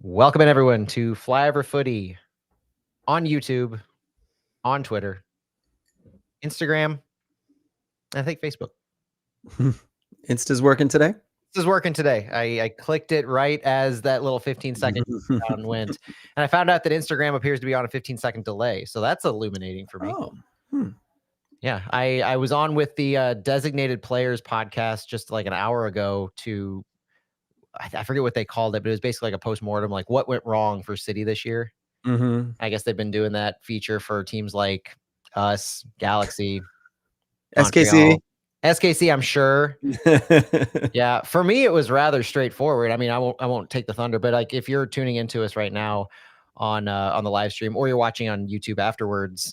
Welcome in everyone to Flyover Footy on YouTube, on Twitter, Instagram, and I think Facebook. Insta's working today? This is working today. I clicked it right as that little 15-second down went, and I found out that Instagram appears to be on a 15-second delay. So that's illuminating for me. Oh, Yeah, I was on with the Designated Players podcast just like an hour ago to, I forget what they called it, but it was basically like a postmortem, like what went wrong for City this year. I guess they've been doing that feature for teams like us, Galaxy, SKC. SKC, I'm sure. Yeah, for me, it was rather straightforward. I mean, I won't take the thunder, but like if you're tuning into us right now on the live stream or you're watching on YouTube afterwards,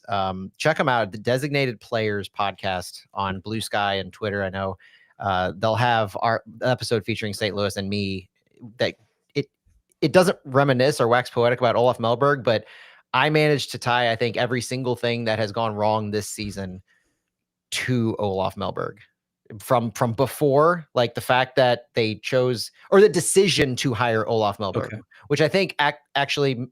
check them out. The Designated Players podcast on Blue Sky and Twitter. I know they'll have our episode featuring St. Louis and me. That it doesn't reminisce or wax poetic about Olaf Melberg, but I managed to tie, I think, every single thing that has gone wrong this season to Olaf Melberg from before, like the fact that they chose or the decision to hire Olaf Melberg, which I think actually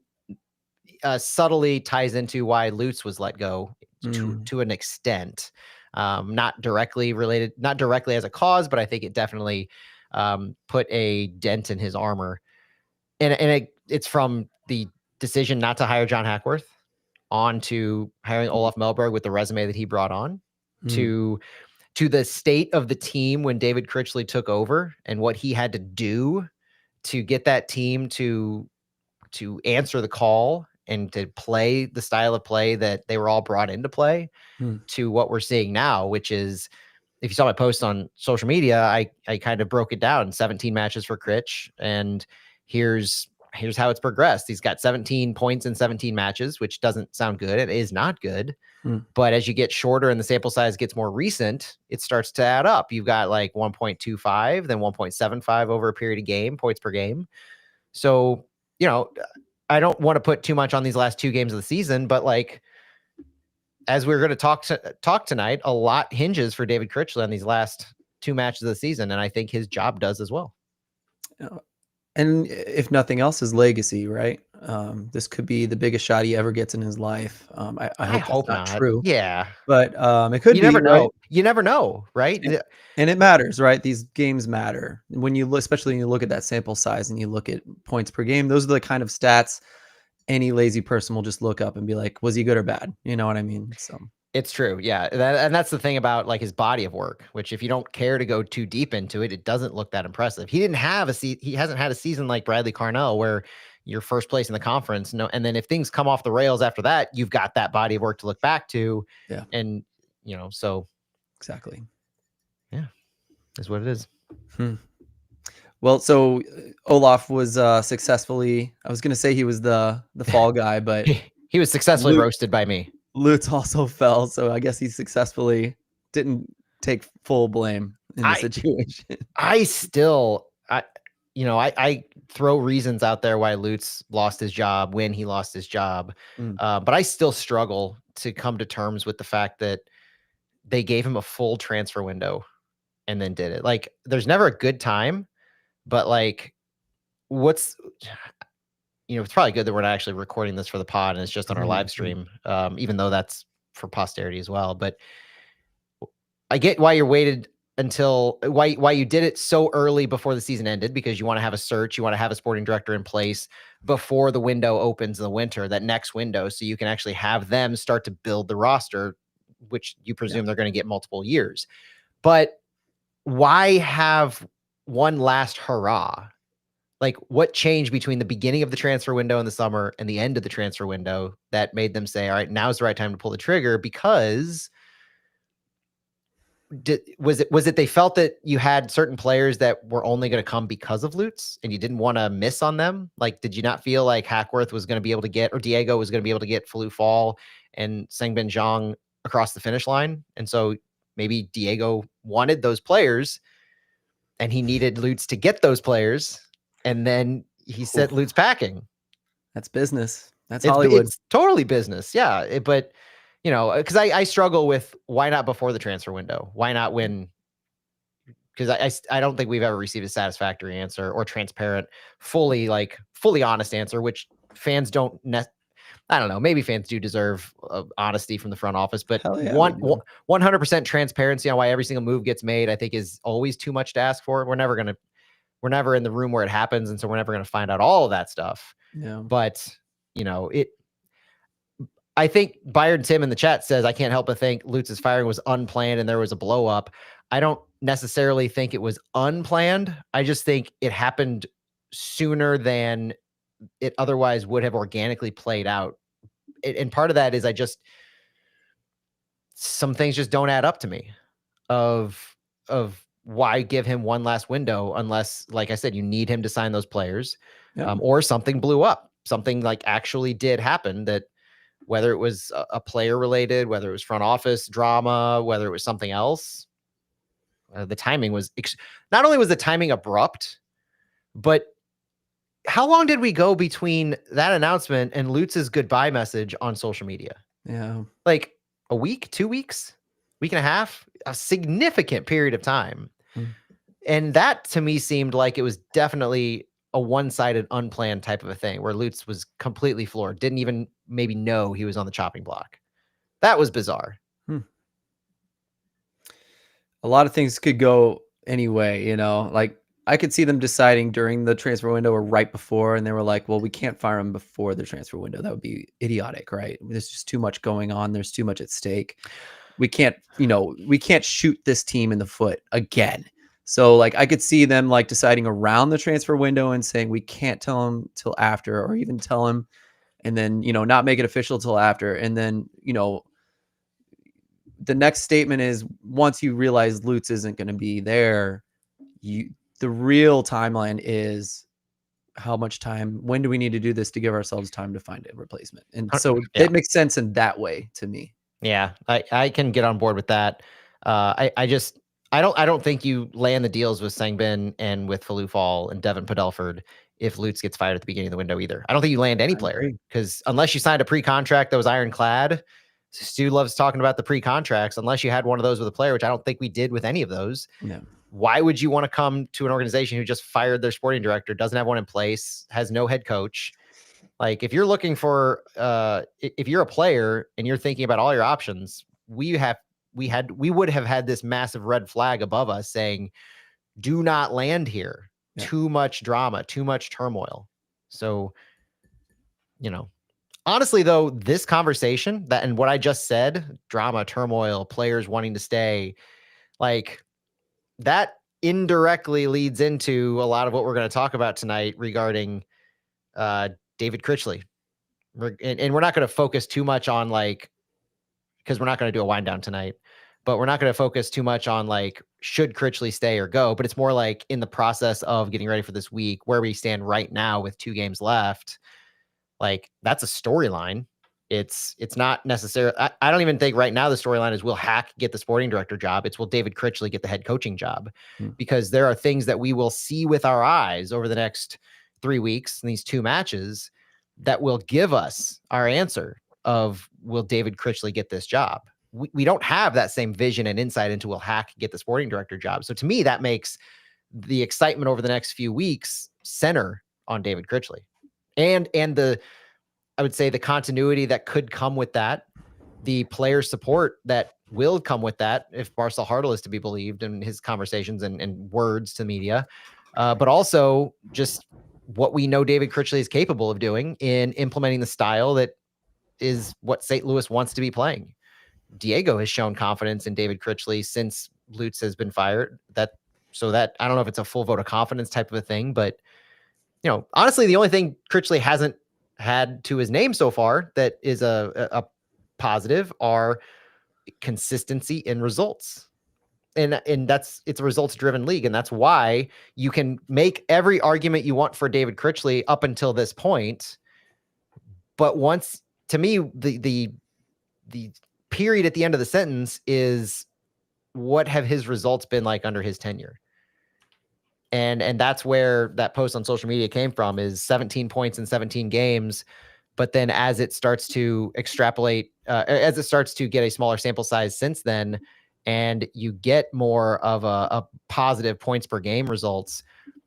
subtly ties into why Lutz was let go to an extent, not directly related, not directly as a cause, but I think it definitely put a dent in his armor. And it's from the decision not to hire John Hackworth on to hiring Olaf Melberg with the resume that he brought on to the state of the team when David Critchley took over and what he had to do to get that team to answer the call and to play the style of play that they were all brought into play to what we're seeing now, which is, if you saw my post on social media, I kind of broke it down, 17 matches for Critch, and here's how it's progressed. He's got 17 points in 17 matches, which doesn't sound good. It is not good. But as you get shorter and the sample size gets more recent, it starts to add up. You've got like 1.25, then 1.75 over a period of game, points per game. So, you know, I don't want to put too much on these last two games of the season, but like, as we're going to talk tonight, a lot hinges for David Critchley on these last two matches of the season. And I think his job does as well. And if nothing else, his legacy, right? This could be the biggest shot he ever gets in his life. I hope that's not true. Yeah. But it could be. Never know. Right? You never know, right? And it matters, right? These games matter. When you look, especially when you look at that sample size and you look at points per game, those are the kind of stats any lazy person will just look up and be like, was he good or bad? You know what I mean? So it's true. Yeah. And that's the thing about like his body of work, which if you don't care to go too deep into it, it doesn't look that impressive. He hasn't had a season like Bradley Carnell where you're first place in the conference. And then if things come off the rails after that, you've got that body of work to look back to. Yeah. And so exactly. Yeah. Is what it is. Well, so Olaf was successfully, I was going to say he was the fall guy, but he was successfully roasted by me. Lutz also fell, so I guess he successfully didn't take full blame in the situation. I throw reasons out there why Lutz lost his job when he lost his job, but I still struggle to come to terms with the fact that they gave him a full transfer window and then did it. Like, there's never a good time, but like, it's probably good that we're not actually recording this for the pod and it's just on our live stream, even though that's for posterity as well. But I get why you waited until why you did it so early before the season ended, because you want to have a search, you want to have a sporting director in place before the window opens in the winter, that next window, so you can actually have them start to build the roster, which you presume they're going to get multiple years. But why have one last hurrah? Like, what changed between the beginning of the transfer window in the summer and the end of the transfer window that made them say, all right, now's the right time to pull the trigger? Because was it they felt that you had certain players that were only going to come because of Lutz and you didn't want to miss on them? Like, did you not feel like Hackworth was going to be able to get, or Diego was going to be able to get Falou Fall and Sengbin Zhang across the finish line? And so maybe Diego wanted those players and he needed Lutz to get those players. And then he sent Lutz packing. That's business. That's Hollywood. It's totally business. Yeah. But, because I struggle with why not before the transfer window? Why not when? because I don't think we've ever received a satisfactory answer or transparent, fully honest answer, which fans don't. I don't know. Maybe fans do deserve honesty from the front office, but Hell yeah, we do. 100% transparency on why every single move gets made, I think, is always too much to ask for. We're never in the room where it happens, and so we're never gonna find out all of that stuff. Yeah. But I think Byron Tim in the chat says, I can't help but think Lutz's firing was unplanned and there was a blow up. I don't necessarily think it was unplanned. I just think it happened sooner than it otherwise would have organically played out. And part of that is some things just don't add up to me of why give him one last window unless, like I said, you need him to sign those players, or something blew up. Something like actually did happen, that whether it was a player related, whether it was front office drama, whether it was something else, the timing was not only was the timing abrupt, but how long did we go between that announcement and Lutz's goodbye message on social media? Yeah. Like a week, 2 weeks, week and a half, a significant period of time. And that to me seemed like it was definitely a one-sided, unplanned type of a thing where Lutz was completely floored, didn't even maybe know he was on the chopping block. That was bizarre. A lot of things could go anyway, like I could see them deciding during the transfer window or right before, and they were like, well, we can't fire him before the transfer window. That would be idiotic, right? There's just too much going on. There's too much at stake. We can't shoot this team in the foot again. So like I could see them like deciding around the transfer window and saying we can't tell him till after, or even tell him and then, not make it official till after. And then, the next statement is once you realize Lutz isn't going to be there, the real timeline is how much time, when do we need to do this to give ourselves time to find a replacement? And so it makes sense in that way to me. Yeah, I can get on board with that. I don't think you land the deals with Sangbin and with Falufal and Devin Padelford if Lutz gets fired at the beginning of the window either. I don't think you land any player, because unless you signed a pre-contract that was ironclad, Stu loves talking about the pre-contracts. Unless you had one of those with a player, which I don't think we did with any of those. Yeah. Why would you want to come to an organization who just fired their sporting director, doesn't have one in place, has no head coach? Like if you're looking for, if you're a player and you're thinking about all your options, we would have had this massive red flag above us saying, do not land here. Yeah. Too much drama, too much turmoil. So, honestly though, this conversation and what I just said, drama, turmoil, players wanting to stay, like that indirectly leads into a lot of what we're going to talk about tonight regarding, David Critchley. And we're not going to focus too much on because we're not going to do a wind down tonight, but we're not going to focus too much on should Critchley stay or go, but it's more like in the process of getting ready for this week, where we stand right now with 2 games left. That's a storyline. It's not necessarily, I don't even think right now the storyline is will Hack get the sporting director job. It's will David Critchley get the head coaching job, because there are things that we will see with our eyes over the next 3 weeks in these 2 matches that will give us our answer of will David Critchley get this job. We don't have that same vision and insight into will Hack get the sporting director job. So to me, that makes the excitement over the next few weeks center on David Critchley and I would say the continuity that could come with that, the player support that will come with that, if Marcel Hartl is to be believed in his conversations and words to the media, but also just what we know David Critchley is capable of doing in implementing the style that is what St. Louis wants to be playing. Diego has shown confidence in David Critchley since Lutz has been fired. So that I don't know if it's a full vote of confidence type of a thing, but honestly, the only thing Critchley hasn't had to his name so far that is a positive are consistency in results. And it's a results driven league. And that's why you can make every argument you want for David Critchley up until this point. But to me, the period at the end of the sentence is what have his results been like under his tenure? And that's where that post on social media came from, is 17 points in 17 games. But then as it starts to extrapolate, as it starts to get a smaller sample size since then, and you get more of a positive points per game results.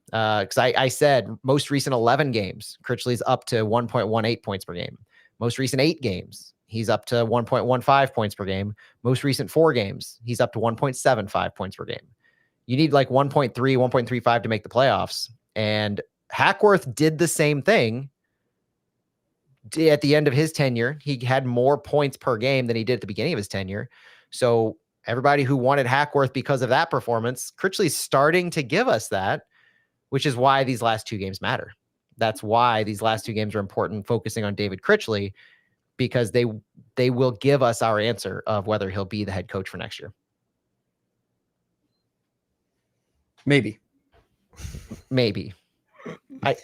Because I said most recent 11 games, Critchley's up to 1.18 points per game. Most recent 8 games, he's up to 1.15 points per game. Most recent 4 games, he's up to 1.75 points per game. You need like 1.3, 1.35 to make the playoffs. And Hackworth did the same thing at the end of his tenure. He had more points per game than he did at the beginning of his tenure. So everybody who wanted Hackworth because of that performance, Critchley's starting to give us that, which is why these last 2 games matter. That's why these last 2 games are important, focusing on David Critchley, because they will give us our answer of whether he'll be the head coach for next year. Maybe.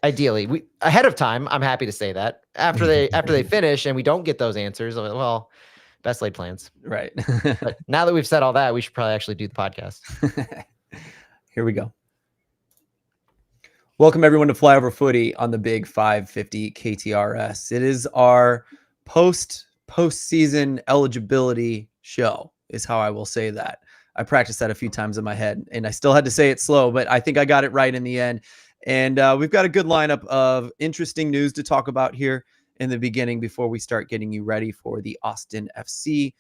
Ideally, we ahead of time. I'm happy to say that after they finish and we don't get those answers, well, best laid plans. Right. But now that we've said all that, we should probably actually do the podcast. Here we go. Welcome everyone to Flyover Footy on the Big 550 KTRS. It is our postseason eligibility show, is how I will say that. I practiced that a few times in my head, and I still had to say it slow, but I think I got it right in the end. And we've got a good lineup of interesting news to talk about here in the beginning before we start getting you ready for the Austin FC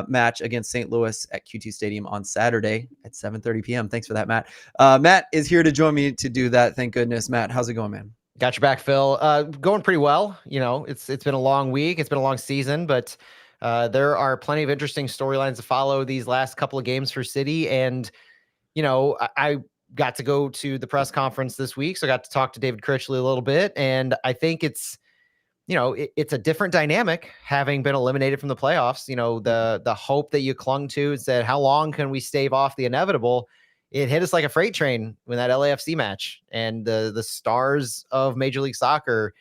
match against St. Louis at Q2 Stadium on Saturday at 7:30 p.m. Thanks for that, Matt. Matt is here to join me to do that. Thank goodness. Matt, how's it going, man? Got your back, Phil. Going pretty well. You know, it's been a long week. It's been a long season, but there are plenty of interesting storylines to follow these last couple of games for City. And, you know, I got to go to the press conference this week, so I got to talk to David Critchley a little bit. And I think it's, you know, it's a different dynamic having been eliminated from the playoffs. You know, the hope that you clung to said, how long can we stave off the inevitable? It hit us like a freight train when that LAFC match, and the stars of Major League Soccer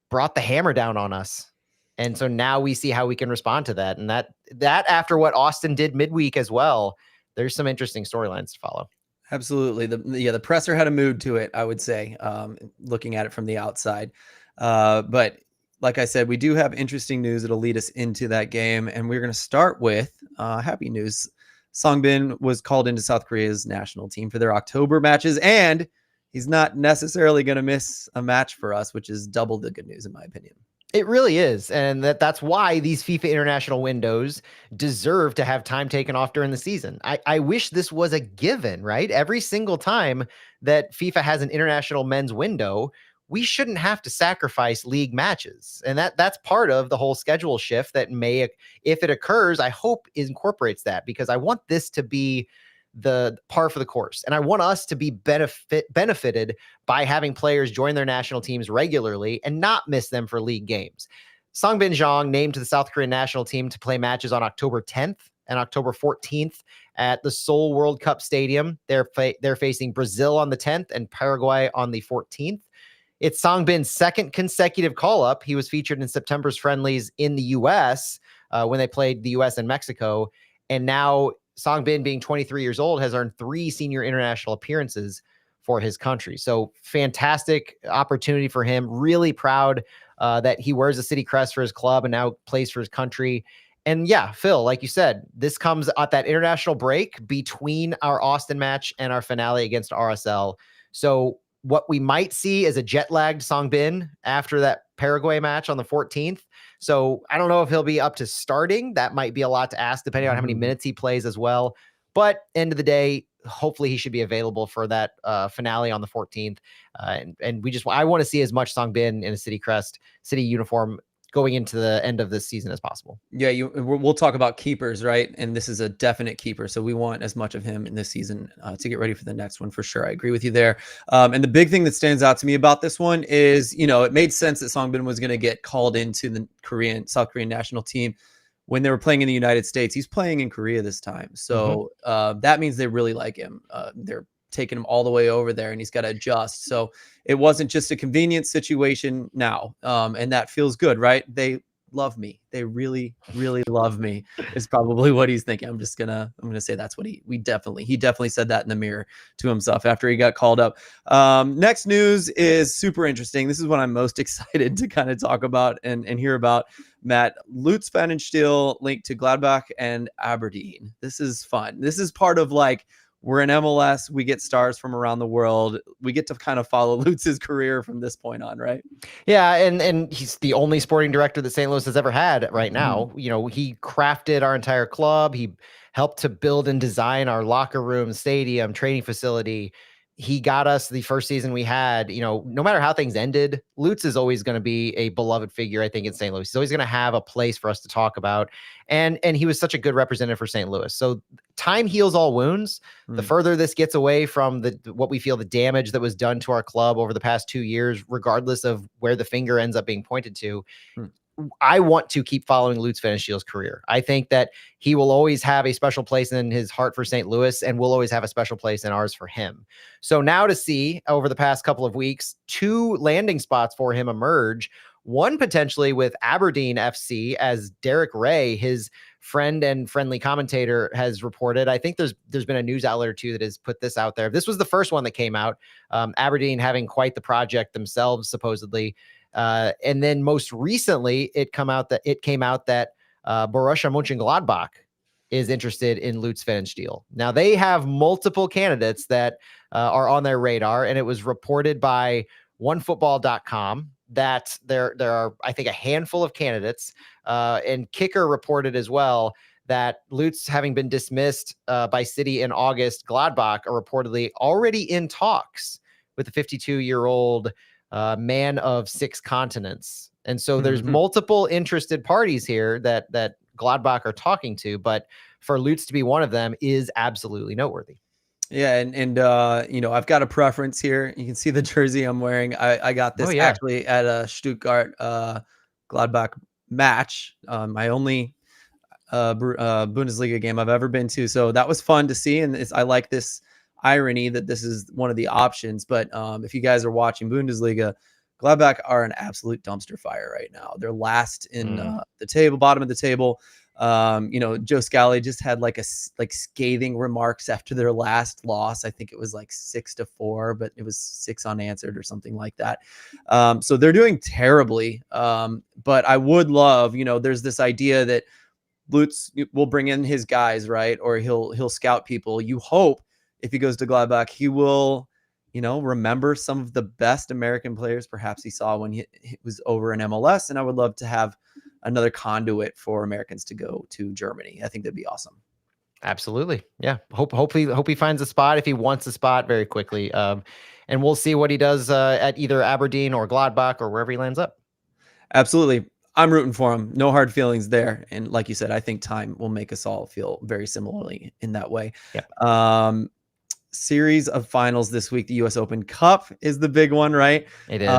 brought the hammer down on us. And so now we see how we can respond to that. And that after what Austin did midweek as well, there's some interesting storylines to follow. Absolutely. The presser had a mood to it, I would say, looking at it from the outside. But like I said, we do have interesting news that'll lead us into that game. And we're going to start with happy news. Songbin was called into South Korea's national team for their October matches, and he's not necessarily going to miss a match for us, which is double the good news, in my opinion. It really is. And that's why these FIFA international windows deserve to have time taken off during the season. I wish this was a given, right? Every single time that FIFA has an international men's window, we shouldn't have to sacrifice league matches. And that's part of the whole schedule shift that may, if it occurs, I hope incorporates that, because I want this to be the par for the course. And I want us to be benefited by having players join their national teams regularly and not miss them for league games. Songbin Jeong named to the South Korean national team to play matches on October 10th and October 14th at the Seoul World Cup Stadium. They're facing Brazil on the 10th and Paraguay on the 14th. It's Songbin's second consecutive call-up. He was featured in September's friendlies in the U.S. When they played the U.S. and Mexico. And now Songbin, being 23 years old, has earned 3 senior international appearances for his country. So fantastic opportunity for him. Really proud that he wears a City crest for his club and now plays for his country. And yeah, Phil, like you said, this comes at that international break between our Austin match and our finale against RSL. So what we might see is a jet-lagged Songbin after that Paraguay match on the 14th. So I don't know if he'll be up to starting. That might be a lot to ask, depending on how many minutes he plays as well. But end of the day, hopefully he should be available for that finale on the 14th. And I want to see as much Songbin in a City crest, City uniform going into the end of this season as possible. Yeah, we'll talk about keepers, right? And this is a definite keeper. So we want as much of him in this season to get ready for the next one for sure. I agree with you there. And the big thing that stands out to me about this one is, you know, it made sense that Songbin was going to get called into the South Korean national team when they were playing in the United States. He's playing in Korea this time. So that means they really like him. They're taking him all the way over there and he's got to adjust. So it wasn't just a convenient situation now. And that feels good, right? They love me. They really, really love me is probably what he's thinking. I'm gonna say that's what he definitely said that in the mirror to himself after he got called up. Next news is super interesting. This is what I'm most excited to kind of talk about and hear about. Matt, Lutz Pfannenstiel linked to Gladbach and Aberdeen. This is fun. This is part of like, we're in MLS. We get stars from around the world. We get to kind of follow Lutz's career from this point on, right? Yeah, and he's the only sporting director that St. Louis has ever had right now. You know, he crafted our entire club. He helped to build and design our locker room, stadium, training facility. He got us the first season we had. You know, no matter how things ended, Lutz is always going to be a beloved figure, I think, in St. Louis. He's always going to have a place for us to talk about. And he was such a good representative for St. Louis. So time heals all wounds. The further this gets away from what we feel the damage that was done to our club over the past 2 years, regardless of where the finger ends up being pointed to, I want to keep following Lutz Pfannenstiel's career. I think that he will always have a special place in his heart for St. Louis, and we'll always have a special place in ours for him. So now to see over the past couple of weeks, 2 landing spots for him emerge, one potentially with Aberdeen FC, as Derek Ray, his friend and friendly commentator, has reported. I think there's been a news outlet or two that has put this out there. This was the first one that came out. Aberdeen having quite the project themselves, supposedly. And then most recently, it came out that Borussia Mönchengladbach is interested in Lutz Pfannenstiel. Now, they have multiple candidates that are on their radar, and it was reported by OneFootball.com that there are, I think, a handful of candidates. And Kicker reported as well that Lutz, having been dismissed by City in August, Gladbach are reportedly already in talks with the 52-year-old man of 6 continents. And so there's multiple interested parties here that Gladbach are talking to, but for Lutz to be one of them is absolutely noteworthy. Yeah, and you know, I've got a preference here. You can see the jersey I'm wearing. I got this actually at a Stuttgart Gladbach match. My only Bundesliga game I've ever been to. So that was fun to see, and I like this irony that this is one of the options. But if you guys are watching Bundesliga, Gladbach are an absolute dumpster fire right now. They're last in the table, bottom of the table. You know, Joe Scally just had like scathing remarks after their last loss. I think it was like 6-4, but it was 6 unanswered or something like that. So they're doing terribly. But I would love, you know, there's this idea that Lutz will bring in his guys, right? Or he'll scout people. You hope if he goes to Gladbach, he will, you know, remember some of the best American players perhaps he saw when he was over in MLS. And I would love to have another conduit for Americans to go to Germany. I think that'd be awesome. Absolutely. Yeah. Hope he finds a spot if he wants a spot very quickly. And we'll see what he does at either Aberdeen or Gladbach or wherever he lands up. Absolutely. I'm rooting for him. No hard feelings there. And like you said, I think time will make us all feel very similarly in that way. Yeah. Series of finals this week. The US Open Cup is the big one, right? It is.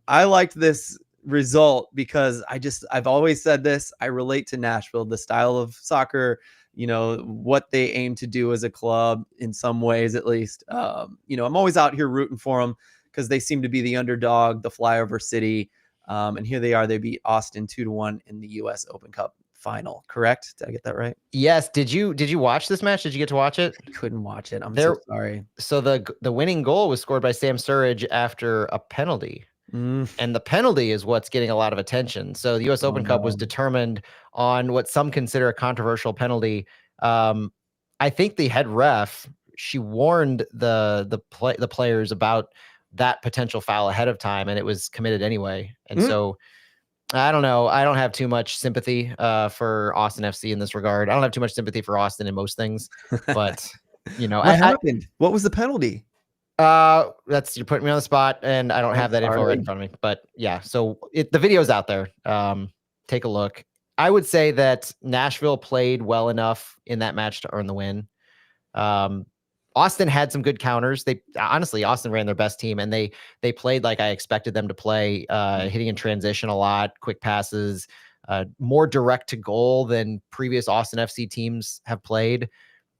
I liked this result because I've always said this. I relate to Nashville, the style of soccer, you know, what they aim to do as a club in some ways, at least. You know, I'm always out here rooting for them because they seem to be the underdog, the flyover city. And here they are. They beat Austin 2-1 in the US Open Cup final. Correct? Did I get that right? Yes. Did you watch this match? Did you get to watch it? Couldn't watch it. I'm so sorry. So the winning goal was scored by Sam Sturridge after a penalty. And the penalty is what's getting a lot of attention. So the US Open Cup was determined on what some consider a controversial penalty. I think the head ref, she warned the players about that potential foul ahead of time, and it was committed anyway. And so I don't know. I don't have too much sympathy for Austin FC in this regard. I don't have too much sympathy for Austin in most things, but you know, what happened? What was the penalty? You're putting me on the spot, and I don't have that info right in front of me. But yeah, so the video's out there. Take a look. I would say that Nashville played well enough in that match to earn the win. Austin had some good counters. Austin ran their best team, and they played like I expected them to play, hitting in transition a lot, quick passes, more direct to goal than previous Austin FC teams have played.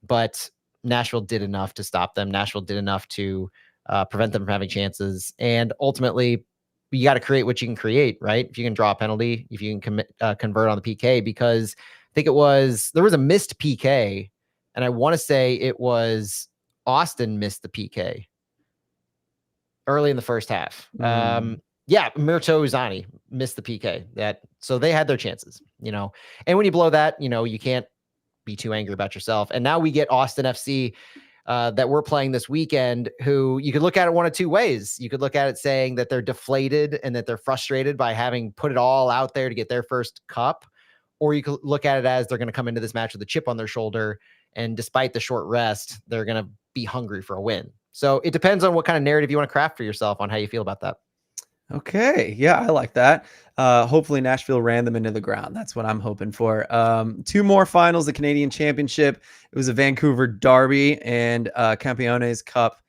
But Nashville did enough to stop them. Nashville did enough to prevent them from having chances. And ultimately, you got to create what you can create, right? If you can draw a penalty, if you can convert on the PK, because I think there was a missed PK, and I want to say it was Austin missed the PK early in the first half. Yeah, Mirto Uzani missed the PK. So they had their chances, and when you blow that, you can't be too angry about yourself. And now we get Austin FC that we're playing this weekend, who you could look at it one of two ways. You could look at it saying that they're deflated and that they're frustrated by having put it all out there to get their first cup, or you could look at it as they're going to come into this match with a chip on their shoulder, and despite the short rest, they're going to be hungry for a win. So it depends on what kind of narrative you want to craft for yourself on how you feel about that. Okay. Yeah, I like that. Hopefully Nashville ran them into the ground. That's what I'm hoping for. Two more finals, the Canadian Championship. It was a Vancouver derby, and Campeones Cup.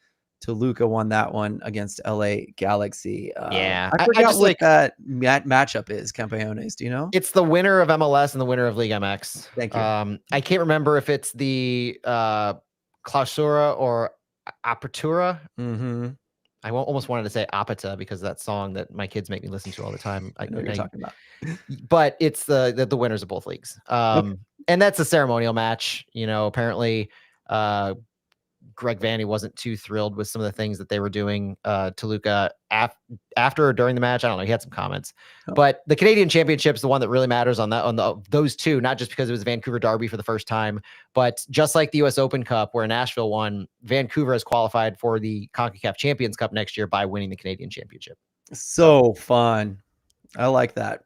Toluca won that one against LA Galaxy. Yeah. I forgot what that matchup is, Campeones. Do you know? It's the winner of MLS and the winner of Liga MX. Thank you. I can't remember if it's the Clausura or Apertura. I almost wanted to say Apata because of that song that my kids make me listen to all the time. I know what you're talking about. But it's the winners of both leagues. And that's a ceremonial match. Apparently Greg Vanny wasn't too thrilled with some of the things that they were doing. Toluca after or during the match, I don't know. He had some comments, but the Canadian Championship is the one that really matters on those two, not just because it was Vancouver Derby for the first time, but just like the U.S. Open Cup where Nashville won, Vancouver has qualified for the CONCACAF Champions Cup next year by winning the Canadian Championship. So fun. I like that.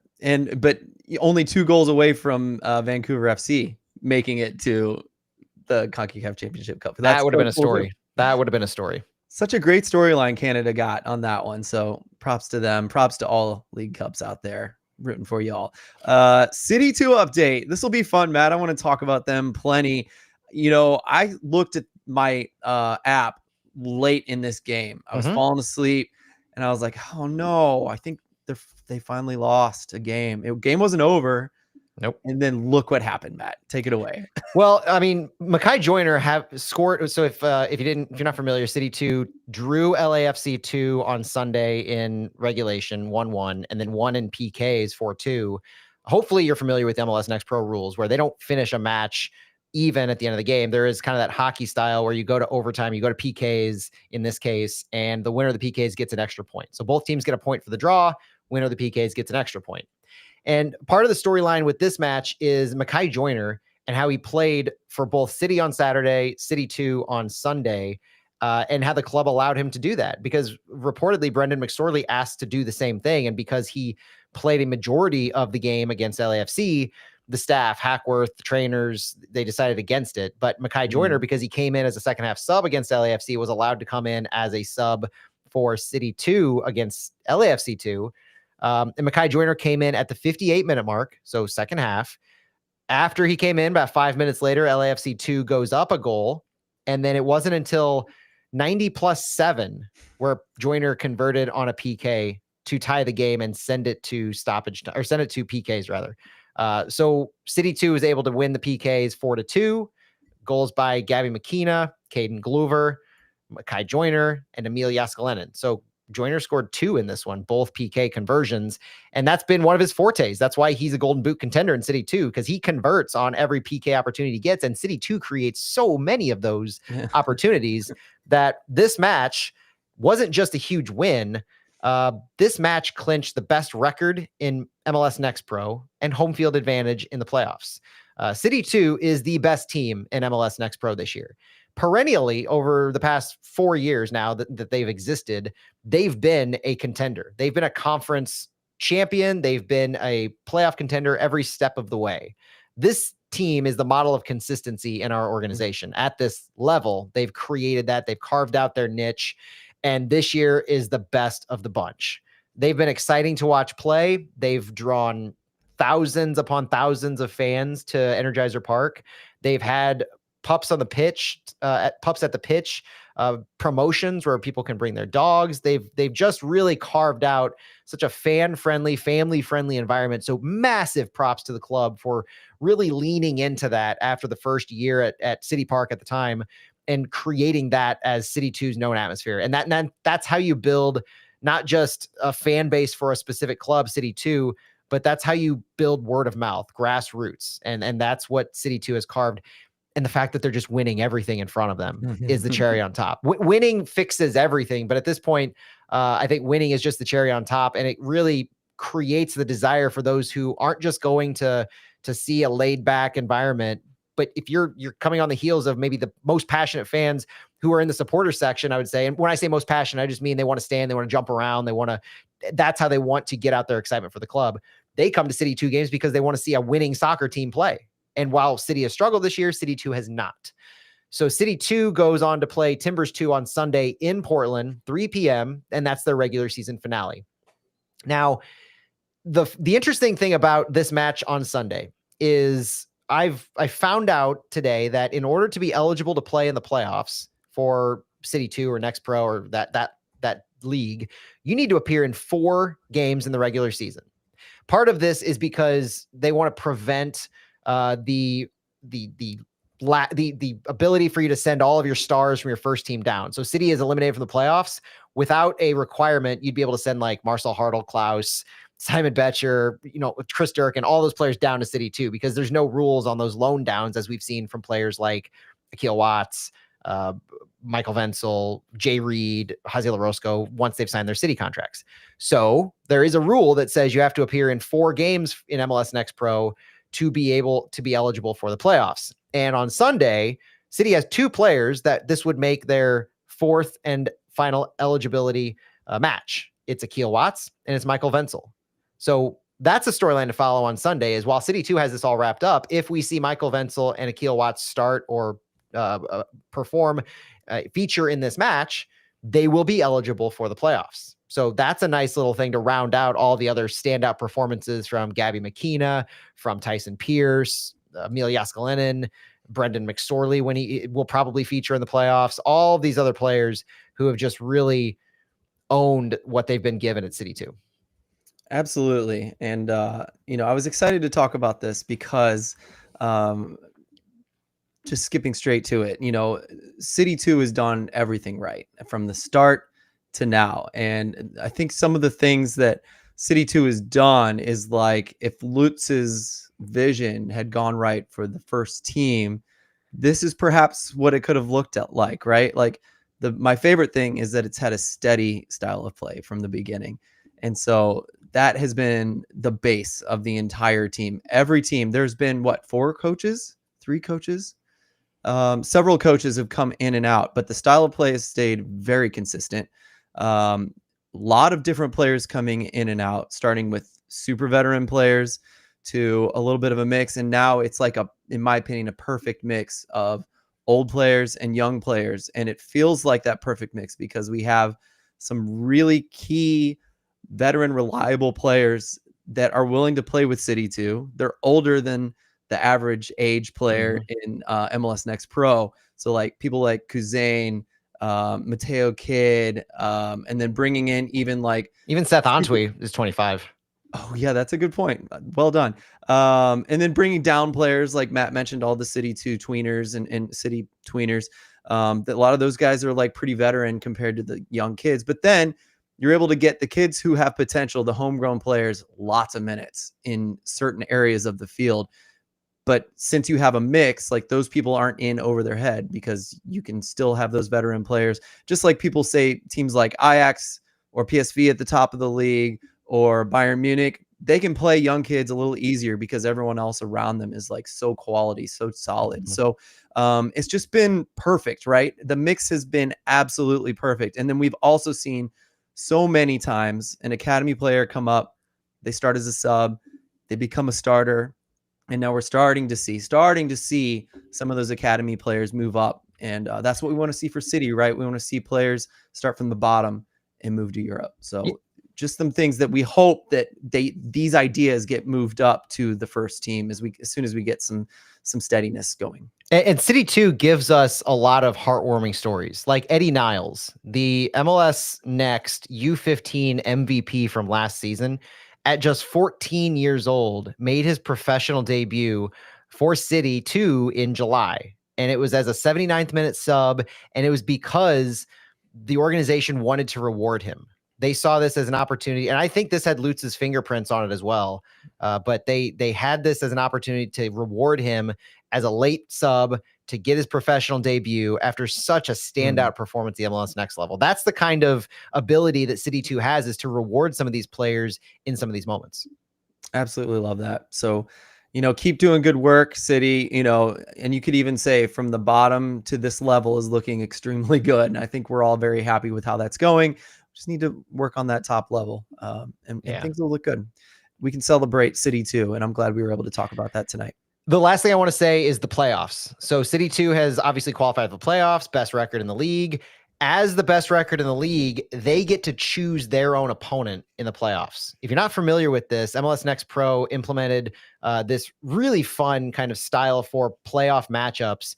But only 2 goals away from Vancouver FC making it to the CONCACAF Championship Cup. That would have been a story. That would have been a story. Such a great storyline Canada got on that one. So props to them. Props to all League Cups out there. Rooting for y'all. City 2 update. This will be fun, Matt. I want to talk about them plenty. I looked at my app late in this game. I was falling asleep, and I was like, oh no, I think they finally lost a game. Game wasn't over. Nope. And then look what happened, Matt. Take it away. Well, I mean, Mackay Joyner have scored. So if you're not familiar, City 2 drew LAFC 2 on Sunday in regulation 1-1, and then won in PKs 4-2. Hopefully you're familiar with MLS Next Pro rules where they don't finish a match even at the end of the game. There is kind of that hockey style where you go to overtime, you go to PKs in this case, and the winner of the PKs gets an extra point. So both teams get a point for the draw. Winner of the PKs gets an extra point. And part of the storyline with this match is Mackay Joyner and how he played for both City on Saturday, City 2 on Sunday, and how the club allowed him to do that. Because reportedly, Brendan McSorley asked to do the same thing. And because he played a majority of the game against LAFC, the staff, Hackworth, the trainers, they decided against it. But Mackay Joyner, because he came in as a second half sub against LAFC, was allowed to come in as a sub for City 2 against LAFC 2. And Mackay Joyner came in at the 58-minute mark, so second half. After he came in, about 5 minutes later, LAFC 2 goes up a goal. And then it wasn't until 90+7 where Joyner converted on a PK to tie the game and send it to stoppage, or send it to PKs rather. So City 2 was able to win the PKs 4-2. Goals by Gabby McKenna, Caden Glover, Mackay Joyner, and Emil Yaskalenin. So Joyner scored 2 in this one, both PK conversions, and that's been one of his fortes. That's why he's a Golden Boot contender in City 2, because he converts on every PK opportunity he gets, and City 2 creates so many of those opportunities that this match wasn't just a huge win. This match clinched the best record in MLS Next Pro and home field advantage in the playoffs. City 2 is the best team in MLS Next Pro this year. Perennially, over the past 4 years now that they've existed, they've been a contender. They've been a conference champion. They've been a playoff contender every step of the way. This team is the model of consistency in our organization. At this level, they've created that. They've carved out their niche. And this year is the best of the bunch. They've been exciting to watch play. They've drawn thousands upon thousands of fans to Energizer Park. They've had pups on the pitch, pups at the pitch, promotions where people can bring their dogs. They've just really carved out such a fan-friendly, family-friendly environment. So massive props to the club for really leaning into that after the first year at City Park at the time and creating that as City 2's known atmosphere. And that's how you build not just a fan base for a specific club, City 2, but that's how you build word of mouth, grassroots. And that's what City 2 has carved. And the fact that they're just winning everything in front of them is the cherry on top. Winning fixes everything, but at this point, I think winning is just the cherry on top, and it really creates the desire for those who aren't just going to see a laid back environment. But if you're coming on the heels of maybe the most passionate fans who are in the supporter section, I would say, and when I say most passionate, I just mean they want to stand, they want to jump around, that's how they want to get out their excitement for the club. They come to City 2 games because they want to see a winning soccer team play. And while City has struggled this year, City 2 has not. So City 2 goes on to play Timbers 2 on Sunday in Portland, 3 p.m., and that's their regular season finale. Now, the interesting thing about this match on Sunday is I found out today that in order to be eligible to play in the playoffs for City 2 or Next Pro or that league, you need to appear in 4 games in the regular season. Part of this is because they want to prevent the ability for you to send all of your stars from your first team down. So City is eliminated from the playoffs without a requirement. You'd be able to send like Marcel Hartl, Klaus, Simon Betcher, Chris Dirk, and all those players down to City 2 because there's no rules on those loan downs, as we've seen from players like Akil Watts, Michael Wenzel, Jay Reed, Haziel Orozco, once they've signed their City contracts. So there is a rule that says you have to appear in 4 games in MLS Next Pro to be able to be eligible for the playoffs. And on Sunday, City has 2 players that this would make their 4th and final eligibility match. It's Akil Watts and it's Michael Wenzel. So that's a storyline to follow on Sunday, is while City 2 has this all wrapped up, if we see Michael Wenzel and Akil Watts start or perform, feature in this match, they will be eligible for the playoffs. So that's a nice little thing to round out all the other standout performances from Gabby McKenna, from Tyson Pierce, Emil Yaskalenin, Brendan McSorley, when he will probably feature in the playoffs, all these other players who have just really owned what they've been given at City 2. Absolutely. And, I was excited to talk about this because, just skipping straight to it, City 2 has done everything right from the start to now. And I think some of the things that City 2 has done is like, if Lutz's vision had gone right for the first team, this is perhaps what it could have looked at like, right? Like my favorite thing is that it's had a steady style of play from the beginning. And so that has been the base of the entire team. Every team, there's been 3 coaches? Several coaches have come in and out, but the style of play has stayed very consistent. Lot of different players coming in and out, starting with super veteran players to a little bit of a mix. And now it's like in my opinion, a perfect mix of old players and young players. And it feels like that perfect mix because we have some really key veteran, reliable players that are willing to play with City 2. They're older than the average age player in MLS Next Pro. So like people like Kuzane, Mateo Kidd, and then bringing in even Seth Antwi is 25. Oh yeah, that's a good point. Well done. And then bringing down players like Matt mentioned, all the City 2 tweeners and City tweeners. That a lot of those guys are like pretty veteran compared to the young kids. But then you're able to get the kids who have potential, the homegrown players, lots of minutes in certain areas of the field. But since you have a mix, like those people aren't in over their head because you can still have those veteran players. Just like people say teams like Ajax or PSV at the top of the league or Bayern Munich, they can play young kids a little easier because everyone else around them is like so quality, so solid. So it's just been perfect, right? The mix has been absolutely perfect. And then we've also seen so many times an academy player come up, they start as a sub, they become a starter. And now we're starting to see some of those academy players move up. And that's what we want to see for City, right? We want to see players start from the bottom and move to Europe. So just some things that we hope that these ideas get moved up to the first team as soon as we get some steadiness going. And City 2 gives us a lot of heartwarming stories, like Eddie Niles, the MLS Next U15 MVP from last season. At just 14 years old, made his professional debut for City 2 in July. And it was as a 79th minute sub. And it was because the organization wanted to reward him. They saw this as an opportunity, and I think this had Lutz's fingerprints on it as well. But they had this as an opportunity to reward him as a late sub to get his professional debut after such a standout performance at the MLS Next Level. That's the kind of ability that City 2 has, is to reward some of these players in some of these moments. Absolutely love that. So, keep doing good work, City, and you could even say from the bottom to this level is looking extremely good. And I think we're all very happy with how that's going. Just need to work on that top level, and things will look good. We can celebrate City 2, and I'm glad we were able to talk about that tonight. The last thing I want to say is the playoffs. So City 2 has obviously qualified for the playoffs, best record in the league. As the best record in the league, they get to choose their own opponent in the playoffs. If you're not familiar with this, MLS Next Pro implemented this really fun kind of style for playoff matchups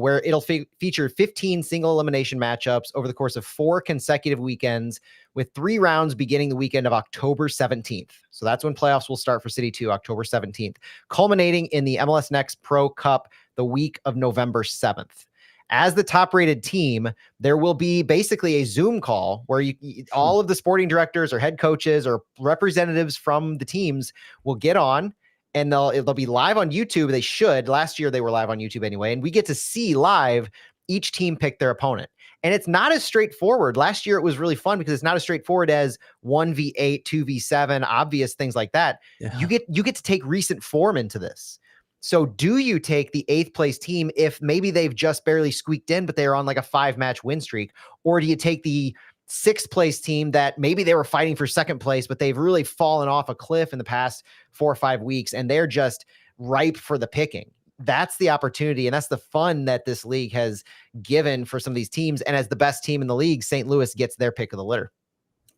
where it'll feature 15 single elimination matchups over the course of 4 consecutive weekends, with 3 rounds beginning the weekend of October 17th. So that's when playoffs will start for City 2, October 17th, culminating in the MLS Next Pro Cup the week of November 7th. As the top-rated team, there will be basically a Zoom call where all of the sporting directors or head coaches or representatives from the teams will get on, and they'll be live on YouTube. They should. Last year, they were live on YouTube anyway, and we get to see live each team pick their opponent. And it's not as straightforward. Last year, it was really fun because it's not as straightforward as 1v8, 2v7, obvious things like that. Yeah. You get to take recent form into this. So do you take the 8th place team if maybe they've just barely squeaked in, but they're on like a 5-match win streak? Or do you take the 6th place team that maybe they were fighting for 2nd place, but they've really fallen off a cliff in the past 4 or 5 weeks and they're just ripe for the picking? That's the opportunity, and that's the fun that this league has given for some of these teams. And as the best team in the league, St. Louis gets their pick of the litter.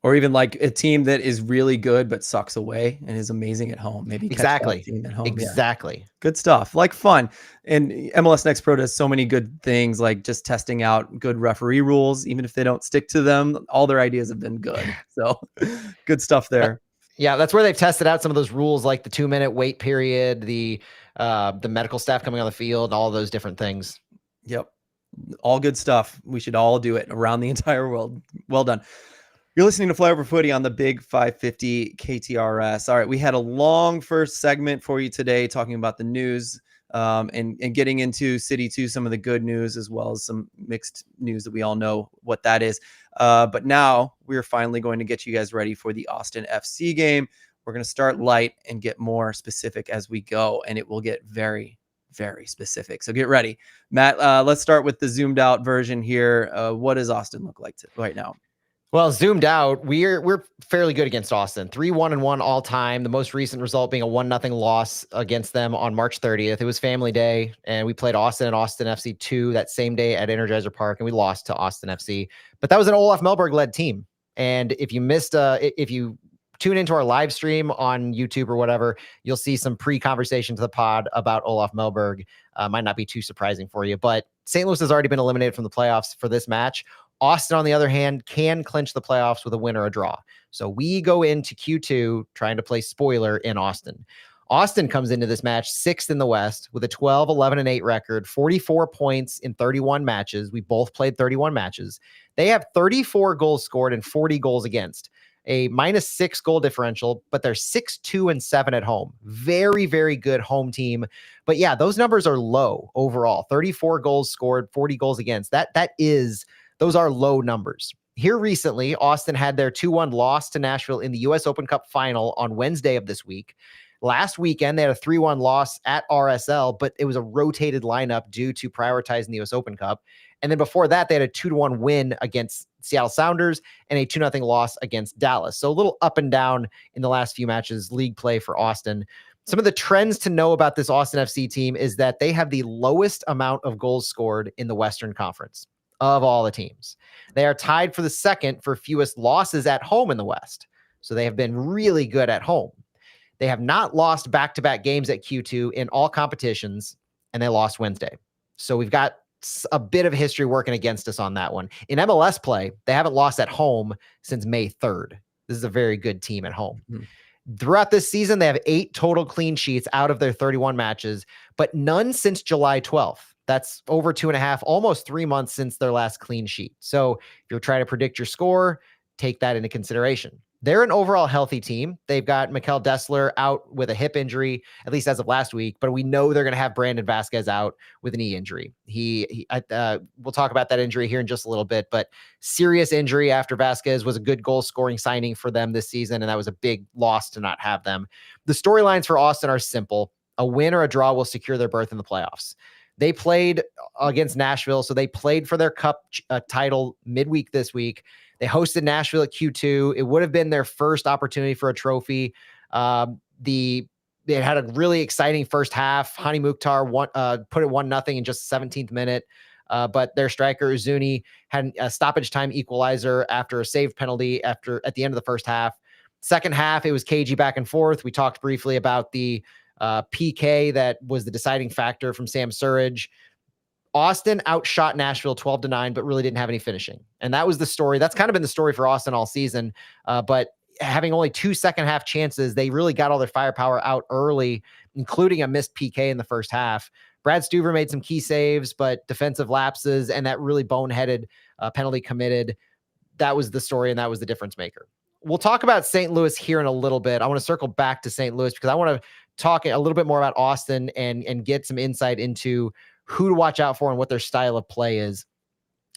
Or even like a team that is really good but sucks away and is amazing at home. Maybe exactly team at home. Exactly. Yeah. Good stuff. Like fun. And MLS Next Pro does so many good things, like just testing out good referee rules. Even if they don't stick to them, all their ideas have been good. So good stuff there. Yeah, that's where they've tested out some of those rules, like the 2-minute wait period, the medical staff coming on the field, all those different things. Yep. All good stuff. We should all do it around the entire world. Well done. You're listening to Flyover Footy on the Big 550 KTRS. All right, we had a long first segment for you today talking about the news and getting into City 2, some of the good news, as well as some mixed news that we all know what that is. But now we're finally going to get you guys ready for the Austin FC game. We're going to start light and get more specific as we go, and it will get very, very specific. So get ready. Matt, let's start with the zoomed out version here. What does Austin look like right now? Well, zoomed out, we're fairly good against Austin. 3-1-1 all time. The most recent result being a 1-0 loss against them on March 30th. It was family day, and we played Austin and Austin FC 2 that same day at Energizer Park, and we lost to Austin FC. But that was an Olaf Melberg-led team. And if you missed, if you tune into our live stream on YouTube or whatever, you'll see some pre-conversation to the pod about Olaf Melberg. Might not be too surprising for you, but St. Louis has already been eliminated from the playoffs for this match. Austin, on the other hand, can clinch the playoffs with a win or a draw. So we go into Q2 trying to play spoiler in Austin. Austin comes into this match 6th in the West with a 12-11-8 record, 44 points in 31 matches. We both played 31 matches. They have 34 goals scored and 40 goals against, a -6 goal differential, but they're 6-2-7 at home. Very, very good home team. But yeah, those numbers are low overall. 34 goals scored, 40 goals against. Those are low numbers. Here recently, Austin had their 2-1 loss to Nashville in the U.S. Open Cup final on Wednesday of this week. Last weekend, they had a 3-1 loss at RSL, but it was a rotated lineup due to prioritizing the U.S. Open Cup. And then before that, they had a 2-1 win against Seattle Sounders and a 2-0 loss against Dallas. So a little up and down in the last few matches, league play for Austin. Some of the trends to know about this Austin FC team is that they have the lowest amount of goals scored in the Western Conference of all the teams. They are tied for the second for fewest losses at home in the West. So they have been really good at home. They have not lost back-to-back games at Q2 in all competitions, and they lost Wednesday. So we've got a bit of history working against us on that one. In MLS play, they haven't lost at home since May 3rd. This is a very good team at home. Throughout this season, they have 8 total clean sheets out of their 31 matches, but none since July 12th. That's over 2.5, almost 3 months since their last clean sheet. So if you're trying to predict your score, take that into consideration. They're an overall healthy team. They've got Mikkel Dessler out with a hip injury, at least as of last week, but we know they're going to have Brandon Vasquez out with a knee injury. We'll talk about that injury here in just a little bit, but serious injury after Vasquez was a good goal scoring signing for them this season, and that was a big loss to not have them. The storylines for Austin are simple. A win or a draw will secure their berth in the playoffs. They played against Nashville, so they played for their cup title midweek this week. They hosted Nashville at Q2. It would have been their first opportunity for a trophy. They had a really exciting first half. Hani Mukhtar put it 1-0 in just the 17th minute. But their striker Uzuni had a stoppage time equalizer after a save penalty at the end of the first half. Second half, it was cagey back and forth. We talked briefly about the PK that was the deciding factor from Sam Surridge. Austin outshot Nashville 12-9, but really didn't have any finishing. And that was the story. That's kind of been the story for Austin all season. But having only 2 second half chances, they really got all their firepower out early, including a missed PK in the first half. Brad Stuver made some key saves, but defensive lapses and that really boneheaded penalty committed. That was the story, and that was the difference maker. We'll talk about St. Louis here in a little bit. I want to circle back to St. Louis because I want to talk a little bit more about Austin and get some insight into who to watch out for and what their style of play is.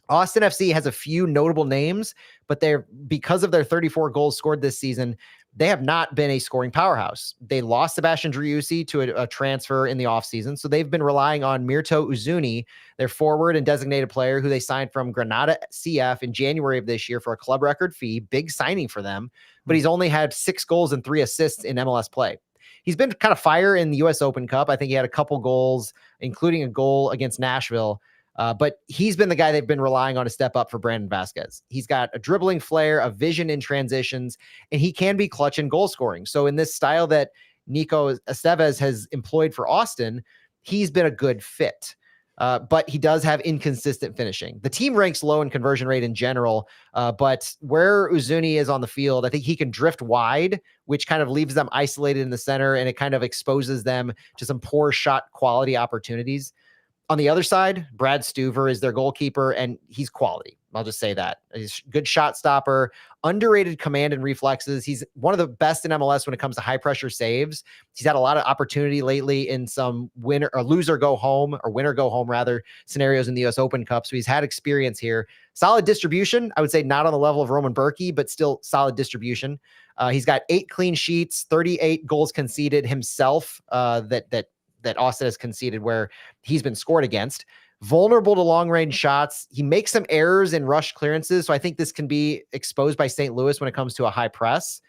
Austin FC has a few notable names, but because of their 34 goals scored this season, they have not been a scoring powerhouse. They lost Sebastian Driussi to a transfer in the offseason, so they've been relying on Mirto Uzuni, their forward and designated player who they signed from Granada CF in January of this year for a club record fee. Big signing for them, but he's only had 6 goals and 3 assists in MLS play. He's been kind of fire in the U.S. Open Cup. I think he had a couple goals, including a goal against Nashville. But he's been the guy they've been relying on to step up for Brandon Vasquez. He's got a dribbling flair, a vision in transitions, and he can be clutch in goal scoring. So in this style that Nico Estevez has employed for Austin, he's been a good fit. But he does have inconsistent finishing. The team ranks low in conversion rate in general, but where Uzuni is on the field, I think he can drift wide, which kind of leaves them isolated in the center, and it kind of exposes them to some poor shot quality opportunities. On the other side, Brad Stuver is their goalkeeper, and he's quality. I'll just say that. He's a good shot stopper, underrated command and reflexes. He's one of the best in MLS when it comes to high pressure saves. He's had a lot of opportunity lately in some winner or loser go home or winner go home rather scenarios in the US Open Cup. So he's had experience here. Solid distribution. I would say not on the level of Roman Berkey, but still solid distribution. He's got 8 clean sheets, 38 goals conceded himself that Austin has conceded where he's been scored against. Vulnerable to long-range shots. He makes some errors in rush clearances, so I think this can be exposed by St. Louis when it comes to a high press.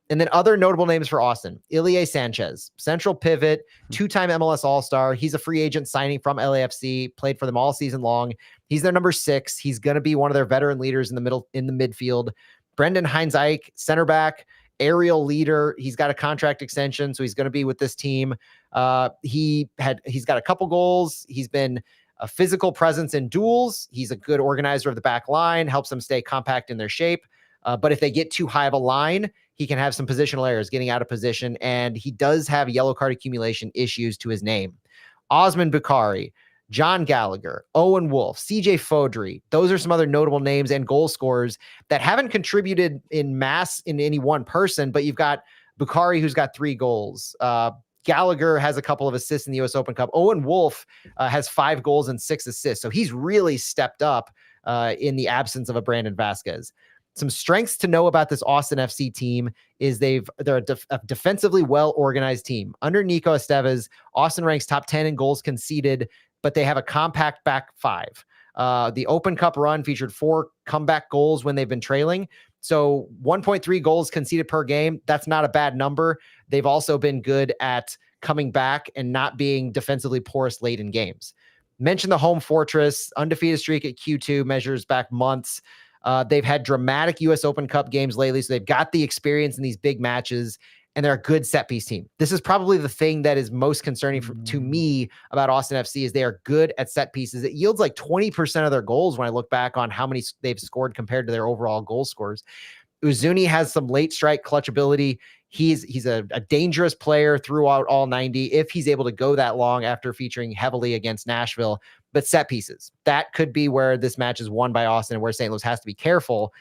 And then other notable names for Austin. Ilie Sanchez, central pivot, 2-time MLS All-Star. He's a free agent signing from LAFC, played for them all season long. He's their number 6. He's going to be one of their veteran leaders in the midfield. Brendan Heinz-Eich, center back, aerial leader. He's got a contract extension, so he's going to be with this team. He's got a couple goals. He's been a physical presence in duels. He's a good organizer of the back line, helps them stay compact in their shape. But if they get too high of a line, he can have some positional errors, getting out of position, and he does have yellow card accumulation issues to his name. Osman Bukhari, John Gallagher, Owen Wolf, CJ Fodry. Those are some other notable names and goal scorers that haven't contributed in mass in any one person, but you've got Bukhari, who's got 3 goals. Gallagher has a couple of assists in the US Open Cup. Owen Wolf has 5 goals and 6 assists. So he's really stepped up in the absence of a Brandon Vasquez. Some strengths to know about this Austin FC team is they're a defensively well-organized team. Under Nico Estevez, Austin ranks top 10 in goals conceded, but they have a compact back 5. The Open Cup run featured 4 comeback goals when they've been trailing. So 1.3 goals conceded per game. That's not a bad number. They've also been good at coming back and not being defensively porous late in games. Mention the home fortress, undefeated streak at Q2 measures back months. They've had dramatic US Open Cup games lately, so they've got the experience in these big matches, and they're a good set piece team. This is probably the thing that is most concerning to me about Austin FC is they are good at set pieces. It yields like 20% of their goals when I look back on how many they've scored compared to their overall goal scores. Uzuni has some late strike clutch ability. He's a dangerous player throughout all 90 if he's able to go that long after featuring heavily against Nashville. But set pieces, that could be where this match is won by Austin and where St. Louis has to be careful.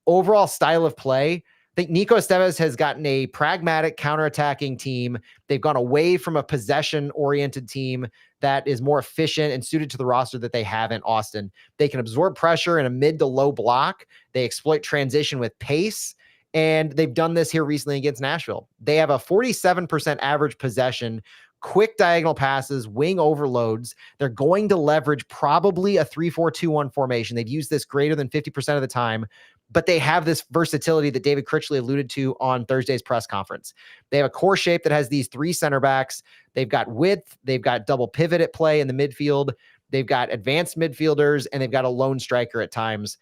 overall style of play, I think Nico Estevez has gotten a pragmatic counterattacking team. They've gone away from a possession-oriented team that is more efficient and suited to the roster that they have in Austin. They can absorb pressure in a mid to low block. They exploit transition with pace, and they've done this here recently against Nashville. They have a 47% average possession, quick diagonal passes, wing overloads. They're going to leverage probably a 3-4-2-1 formation. They've used this greater than 50% of the time, but they have this versatility that David Critchley alluded to on Thursday's press conference. They have a core shape that has these three center backs. They've got width. They've got double pivot at play in the midfield. They've got advanced midfielders, and they've got a lone striker at times.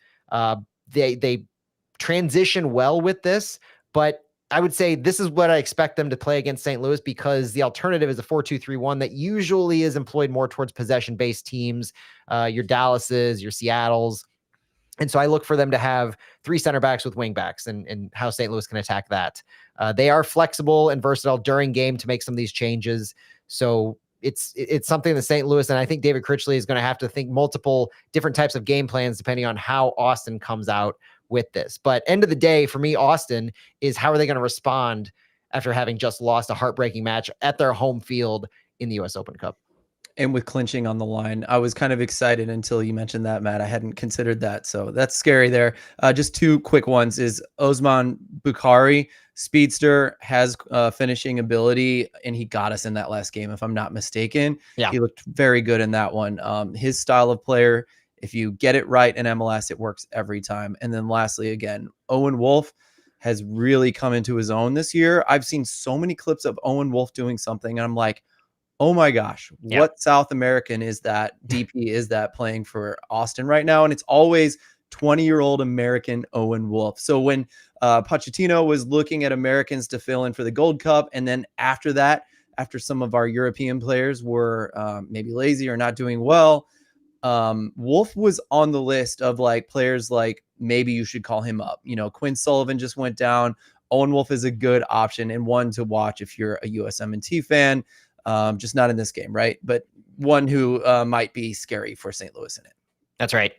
They transition well with this, but I would say this is what I expect them to play against St. Louis, because the alternative is a 4-2-3-1 that usually is employed more towards possession-based teams, your Dallases, your Seattles. And so I look for them to have three center backs with wing backs, and how St. Louis can attack that. They are flexible and versatile during game to make some of these changes. So it's something that St. Louis, and I think David Critchley is going to have to think multiple different types of game plans depending on how Austin comes out with this. But end of the day, for me, Austin is how are they going to respond after having just lost a heartbreaking match at their home field in the U.S. Open Cup. And with clinching on the line, I was kind of excited until you mentioned that, Matt. I hadn't considered that. So that's scary there. Just two quick ones is Osman Bukhari, speedster, has finishing ability, and he got us in that last game, if I'm not mistaken. Yeah. He looked very good in that one. His style of player, if you get it right in MLS, it works every time. And then lastly, again, Owen Wolff has really come into his own this year. I've seen so many clips of Owen Wolff doing something, and I'm like, oh my gosh, what South American is that DP is that playing for Austin right now? And it's always 20-year-old American Owen Wolff. So when Pochettino was looking at Americans to fill in for the Gold Cup, and then after that, after some of our European players were maybe lazy or not doing well, Wolff was on the list of like players like maybe you should call him up. You know, Quinn Sullivan just went down. Owen Wolff is a good option and one to watch if you're a USMNT fan. Just not in this game, right? But one who might be scary for St. Louis in it. That's right.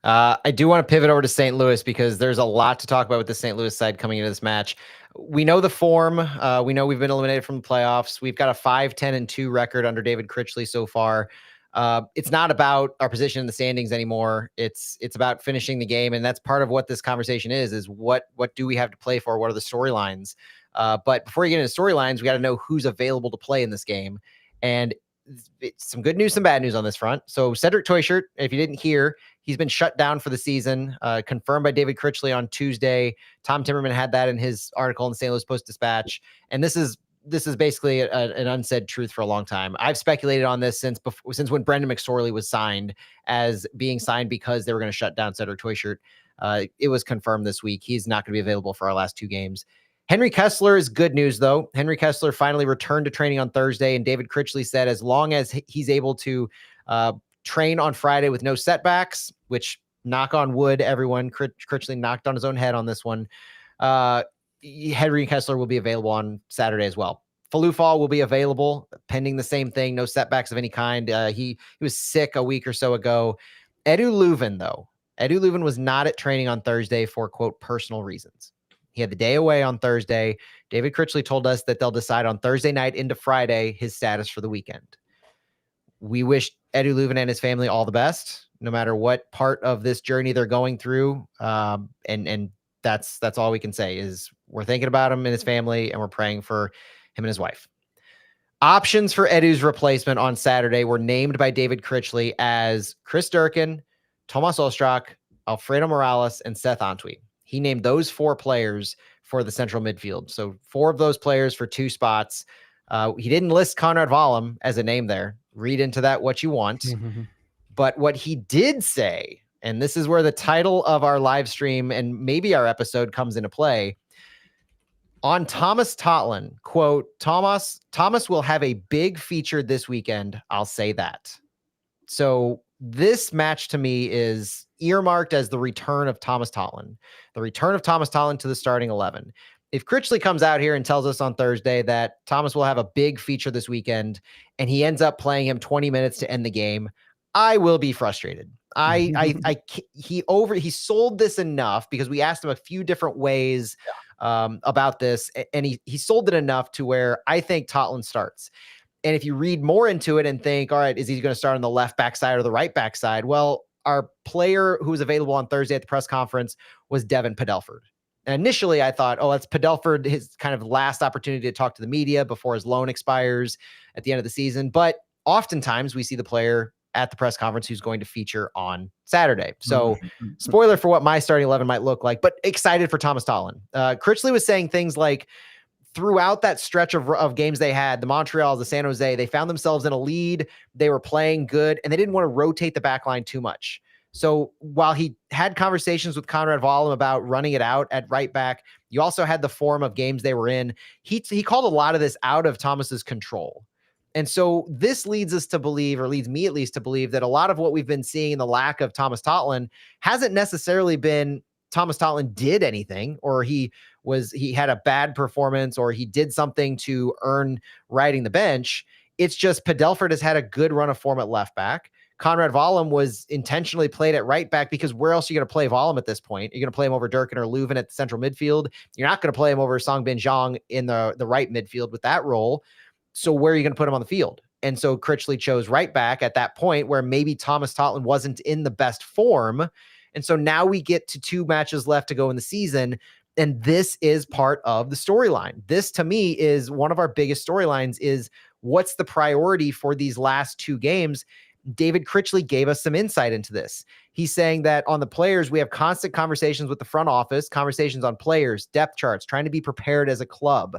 I do want to pivot over to St. Louis because there's a lot to talk about with the St. Louis side coming into this match. We know the form. We know we've been eliminated from the playoffs. We've got a 5-10-2 record under David Critchley so far. It's not about our position in the standings anymore. It's about finishing the game, and that's part of what this conversation is what do we have to play for? What are the storylines? But before you get into storylines, we got to know who's available to play in this game. And it's some good news, some bad news on this front. So Cedric Teuchert, if you didn't hear, he's been shut down for the season, confirmed by David Critchley on Tuesday. Tom Timmerman had that in his article in the St. Louis Post-Dispatch. And this is basically an unsaid truth for a long time. I've speculated on this since when Brendan McSorley was signed as being signed because they were going to shut down Cedric Teuchert. It was confirmed this week. He's not going to be available for our last two games. Henry Kessler is good news, though. Henry Kessler finally returned to training on Thursday, and David Critchley said as long as he's able to train on Friday with no setbacks, which, knock on wood, everyone, Critchley knocked on his own head on this one, Henry Kessler will be available on Saturday as well. Falufal will be available, pending the same thing, no setbacks of any kind. He was sick a week or so ago. Edu Leuven was not at training on Thursday for, quote, personal reasons. He had the day away on Thursday. David Critchley told us that they'll decide on Thursday night into Friday his status for the weekend. We wish Edu Leuven and his family all the best, no matter what part of this journey they're going through. And that's all we can say is we're thinking about him and his family, and we're praying for him and his wife. Options for Edu's replacement on Saturday were named by David Critchley as Chris Durkin, Tomas Ostrak, Alfredo Morales, and Seth Antwi. He named those four players for the central midfield. So four of those players for two spots. He didn't list Conrad Vollum as a name there. Read into that what you want. But what he did say, and this is where the title of our live stream and maybe our episode comes into play, on Thomas Totland, quote, Thomas will have a big feature this weekend. I'll say that. So this match to me is earmarked as the return of Thomas Totland, the return of Thomas Totland to the starting 11. If Critchley comes out here and tells us on Thursday that Thomas will have a big feature this weekend and he ends up playing him 20 minutes to end the game, I will be frustrated. He sold this enough because we asked him a few different ways about this, and he sold it enough to where I think Totland starts. And if you read more into it and think, all right, is he going to start on the left back side or the right back side? Well, our player who was available on Thursday at the press conference was Devin Padelford. And initially, I thought, oh, that's Padelford, his kind of last opportunity to talk to the media before his loan expires at the end of the season. But oftentimes we see the player at the press conference who's going to feature on Saturday. So spoiler for what my starting 11 might look like, but excited for Thomas Totland. Critchley was saying things like, throughout that stretch of games they had, the Montreal, the San Jose, they found themselves in a lead. They were playing good, and they didn't want to rotate the back line too much. So while he had conversations with Conrad Vollum about running it out at right back, you also had the form of games they were in. He called a lot of this out of Thomas's control. And so this leads us to believe, or leads me at least to believe, that a lot of what we've been seeing in the lack of Thomas Totland hasn't necessarily been Thomas Totland did anything, or he had a bad performance, or he did something to earn riding the bench. It's just Padelford has had a good run of form at left back. Conrad Vollum was intentionally played at right back because where else are you going to play Vollum at this point? You're going to play him over Durkin or Leuven at the central midfield. You're not going to play him over Songbin Zhang in the right midfield with that role. So where are you going to put him on the field? And so Critchley chose right back at that point where maybe Thomas Totland wasn't in the best form. And so now we get to 2 matches left to go in the season. And this is part of the storyline. This, to me, is one of our biggest storylines, is what's the priority for these last 2 games. David Critchley gave us some insight into this. He's saying that on the players, we have constant conversations with the front office, conversations on players, depth charts, trying to be prepared as a club.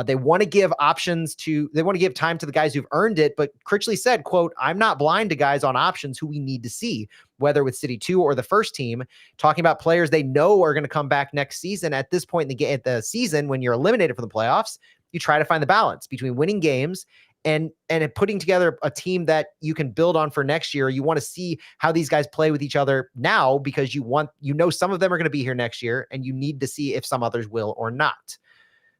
They want to give they want to give time to the guys who've earned it. But Critchley said, quote, I'm not blind to guys on options who we need to see, whether with City 2 or the first team, talking about players they know are going to come back next season. At this point in the season, when you're eliminated from the playoffs, you try to find the balance between winning games and putting together a team that you can build on for next year. You want to see how these guys play with each other now, because you know some of them are going to be here next year, and you need to see if some others will or not.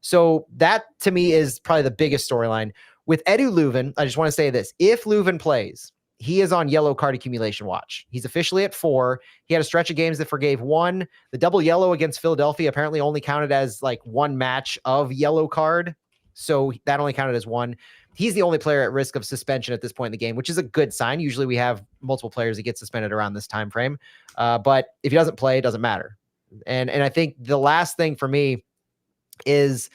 So that, to me, is probably the biggest storyline. With Edu Leuven, I just want to say this. If Leuven plays, he is on yellow card accumulation watch. He's officially at 4. He had a stretch of games that forgave 1. The double yellow against Philadelphia apparently only counted as like 1 match of yellow card. So that only counted as 1. He's the only player at risk of suspension at this point in the game, which is a good sign. Usually we have multiple players that get suspended around this time frame. But if he doesn't play, it doesn't matter. And I think the last thing for me is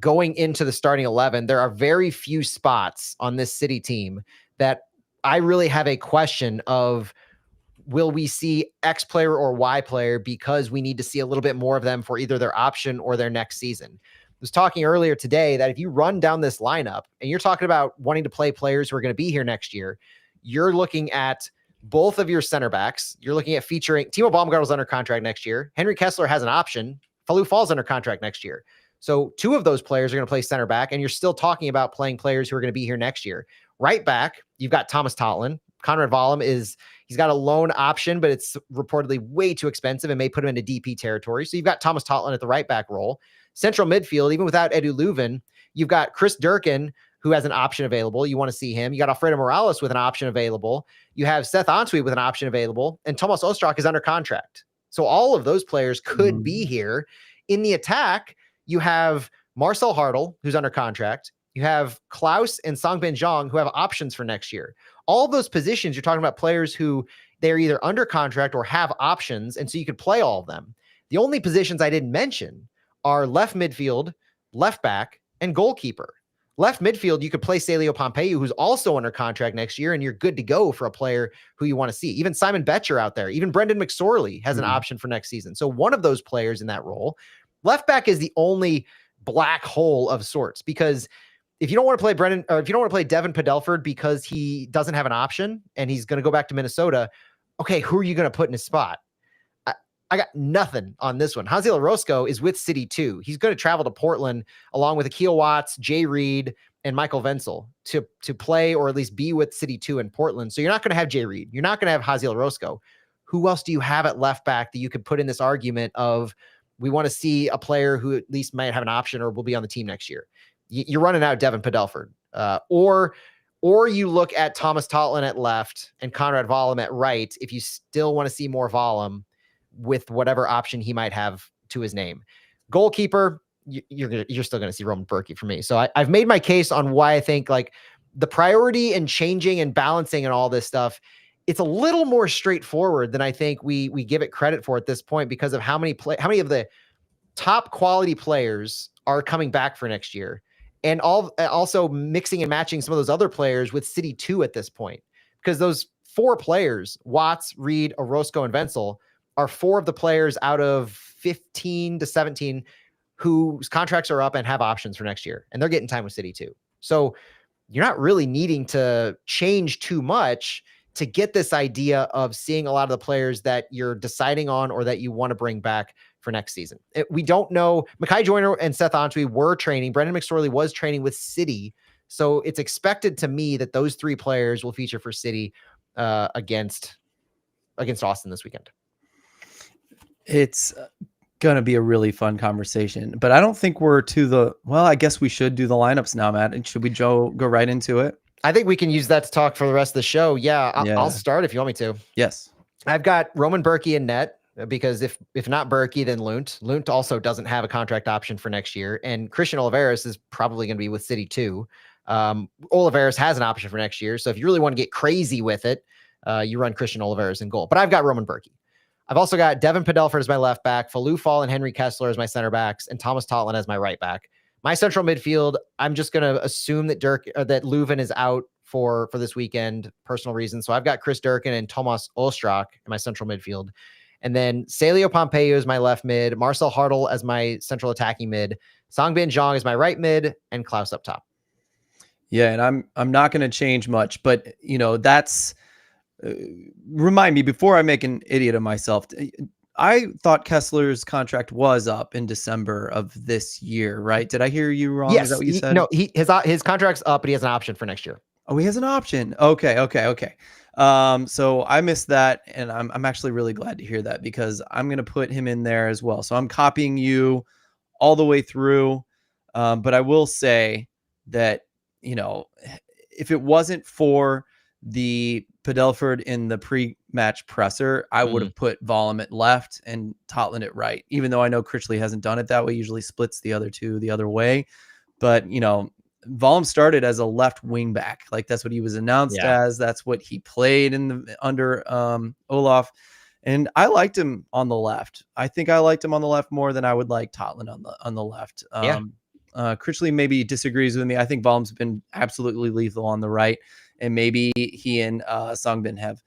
going into the starting 11, there are very few spots on this City team that I really have a question of, will we see X player or Y player, because we need to see a little bit more of them for either their option or their next season. I was talking earlier today that if you run down this lineup and you're talking about wanting to play players who are going to be here next year, you're looking at both of your center backs. You're looking at featuring Timo Baumgartel's under contract next year. Henry Kessler has an option. Falou falls under contract next year. So 2 of those players are going to play center back, and you're still talking about playing players who are going to be here next year. Right back, you've got Thomas Totland. Conrad Vollum he's got a loan option, but it's reportedly way too expensive and may put him into DP territory. So you've got Thomas Totland at the right back role. Central midfield, even without Edu Leuven, you've got Chris Durkin, who has an option available. You want to see him. You got Alfredo Morales with an option available. You have Seth Antwi with an option available, and Tomas Ostrak is under contract. So all of those players could be here. In the attack, you have Marcel Hartl, who's under contract. You have Klaus and Songbin Zhang, who have options for next year. All of those positions, you're talking about players who they're either under contract or have options, and so you could play all of them. The only positions I didn't mention are left midfield, left back, and goalkeeper. Left midfield, you could play Celio Pompeu, who's also under contract next year, and you're good to go for a player who you want to see. Even Simon Betcher out there, even Brendan McSorley has an option for next season. So one of those players in that role. Left back is the only black hole of sorts, because if you don't want to play Brendan, or if you don't want to play Devin Padelford because he doesn't have an option and he's going to go back to Minnesota, okay, who are you going to put in his spot? I got nothing on this one. Haziel Orozco is with City 2. He's going to travel to Portland along with Akil Watts, Jay Reed, and Michael Wenzel to play, or at least be with City 2 in Portland. So you're not going to have Jay Reed. You're not going to have Haziel Orozco. Who else do you have at left back that you could put in this argument of, we want to see a player who at least might have an option or will be on the team next year? You're running out Devin Padelford. Or Or you look at Thomas Totland at left and Conrad Vollum at right if you still want to see more Vollum with whatever option he might have to his name. Goalkeeper, you're still going to see Roman Berkey for me. So I've made my case on why I think like the priority and changing and balancing and all this stuff, it's a little more straightforward than I think we give it credit for at this point because of how many of the top quality players are coming back for next year. And also mixing and matching some of those other players with City 2 at this point. Because those 4 players, Watts, Reed, Orozco, and Wenzel, are 4 of the players out of 15 to 17 whose contracts are up and have options for next year. And they're getting time with City 2. So you're not really needing to change too much to get this idea of seeing a lot of the players that you're deciding on or that you want to bring back for next season. We don't know. Mackay Joyner and Seth Antwi were training. Brendan McSorley was training with City. So it's expected to me that those 3 players will feature for City against Austin this weekend. It's going to be a really fun conversation, but I don't think we're I guess we should do the lineups now, Matt. And should we go right into it? I think we can use that to talk for the rest of the show. Yeah, I'll start if you want me to. Yes. I've got Roman Berkey in net because if not Berkey, then Lund. Lund also doesn't have a contract option for next year. And Christian Oliveras is probably going to be with City too. Oliveras has an option for next year. So if you really want to get crazy with it, you run Christian Oliveras in goal. But I've got Roman Berkey. I've also got Devin Padelford as my left back, Falou Fall and Henry Kessler as my center backs, and Thomas Totland as my right back. My central midfield, I'm just going to assume that that Leuven is out for this weekend, personal reasons. So I've got Chris Durkin and Tomas Ostrak in my central midfield. And then Celio Pompeo is my left mid, Marcel Hartl as my central attacking mid, Songbin Jong as my right mid, and Klaus up top. Yeah, and I'm not going to change much, but that's remind me before I make an idiot of myself. I thought Kessler's contract was up in December of this year, right? Did I hear you wrong? Yes. Is that what you said? No, his contract's up, but he has an option for next year. Oh, he has an option. Okay. So I missed that, and I'm actually really glad to hear that because I'm going to put him in there as well. So I'm copying you all the way through. But I will say that, if it wasn't for the Padelford in the pre-match presser, I would have put Vollum at left and Totland at right, even though I know Critchley hasn't done it that way. Usually splits the other two the other way. But, Vollum started as a left wing back. Like that's what he was announced as. That's what he played under Olaf. And I liked him on the left. I think I liked him on the left more than I would like Totland on the left. Critchley maybe disagrees with me. I think Vollum's been absolutely lethal on the right. And maybe he and Songbin have,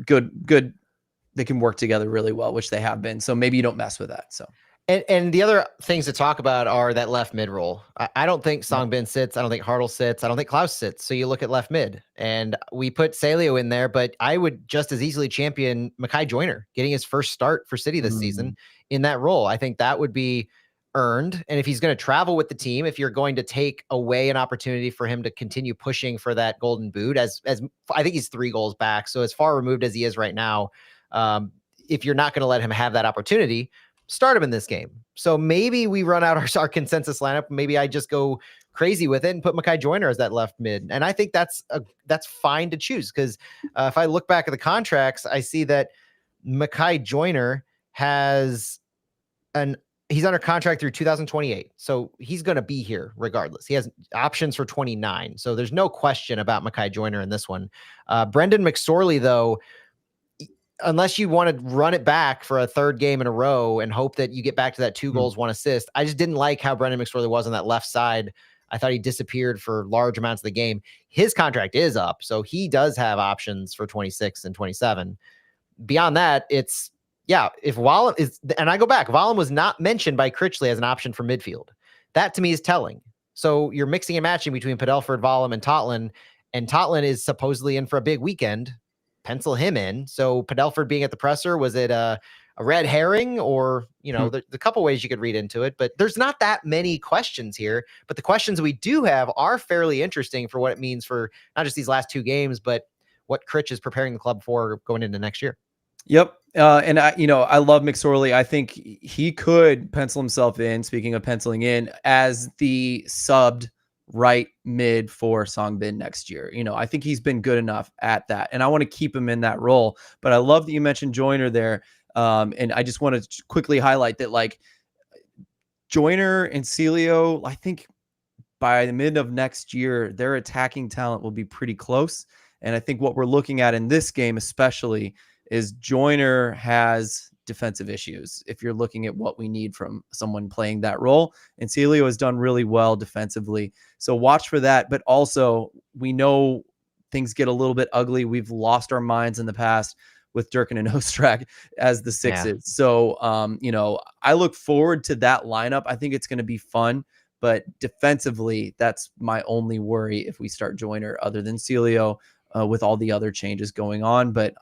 good. They can work together really well, which they have been. So maybe you don't mess with that. So, and the other things to talk about are that left mid role. I don't think Songbin sits. I don't think Hartl sits. I don't think Klaus sits. So you look at left mid, and we put Celio in there. But I would just as easily champion Mackay Joyner getting his first start for City this season in that role. I think that would be earned. And if he's going to travel with the team, if you're going to take away an opportunity for him to continue pushing for that golden boot, as I think he's 3 goals back. So as far removed as he is right now, if you're not going to let him have that opportunity, start him in this game. So maybe we run out our consensus lineup. Maybe I just go crazy with it and put Mackay Joyner as that left mid. And I think that's fine to choose. Cause if I look back at the contracts, I see that Mackay Joyner he's under contract through 2028. So he's going to be here regardless. He has options for 29. So there's no question about Mackay Joyner in this one. Brendan McSorley, though, unless you want to run it back for a 3rd game in a row and hope that you get back to that 2 goals, 1 assist, I just didn't like how Brendan McSorley was on that left side. I thought he disappeared for large amounts of the game. His contract is up, so he does have options for 26 and 27. Beyond that, if Vollum is, and I go back, Vollum was not mentioned by Critchley as an option for midfield. That to me is telling. So you're mixing and matching between Padelford, Vollum, and Totland is supposedly in for a big weekend. Pencil him in. So Padelford being at the presser, was it a red herring or, there's a couple ways you could read into it, but there's not that many questions here. But the questions we do have are fairly interesting for what it means for not just these last 2 games, but what Critch is preparing the club for going into next year. Yep. And I love McSorley. I think he could pencil himself in, speaking of penciling in, as the subbed right mid for Songbin next year. You know, I think he's been good enough at that, and I want to keep him in that role. But I love that you mentioned Joyner there, and I just want to quickly highlight that, like, Joyner and Celio, I think by the mid of next year, their attacking talent will be pretty close. And I think what we're looking at in this game, especially, is Joyner has defensive issues. If you're looking at what we need from someone playing that role, and Celio has done really well defensively. So watch for that. But also, we know things get a little bit ugly. We've lost our minds in the past with Durkin and Ostrak as the sixes. Yeah. So, you know, I look forward to that lineup. I think it's going to be fun. But defensively, that's my only worry if we start Joyner, other than Celio, with all the other changes going on. But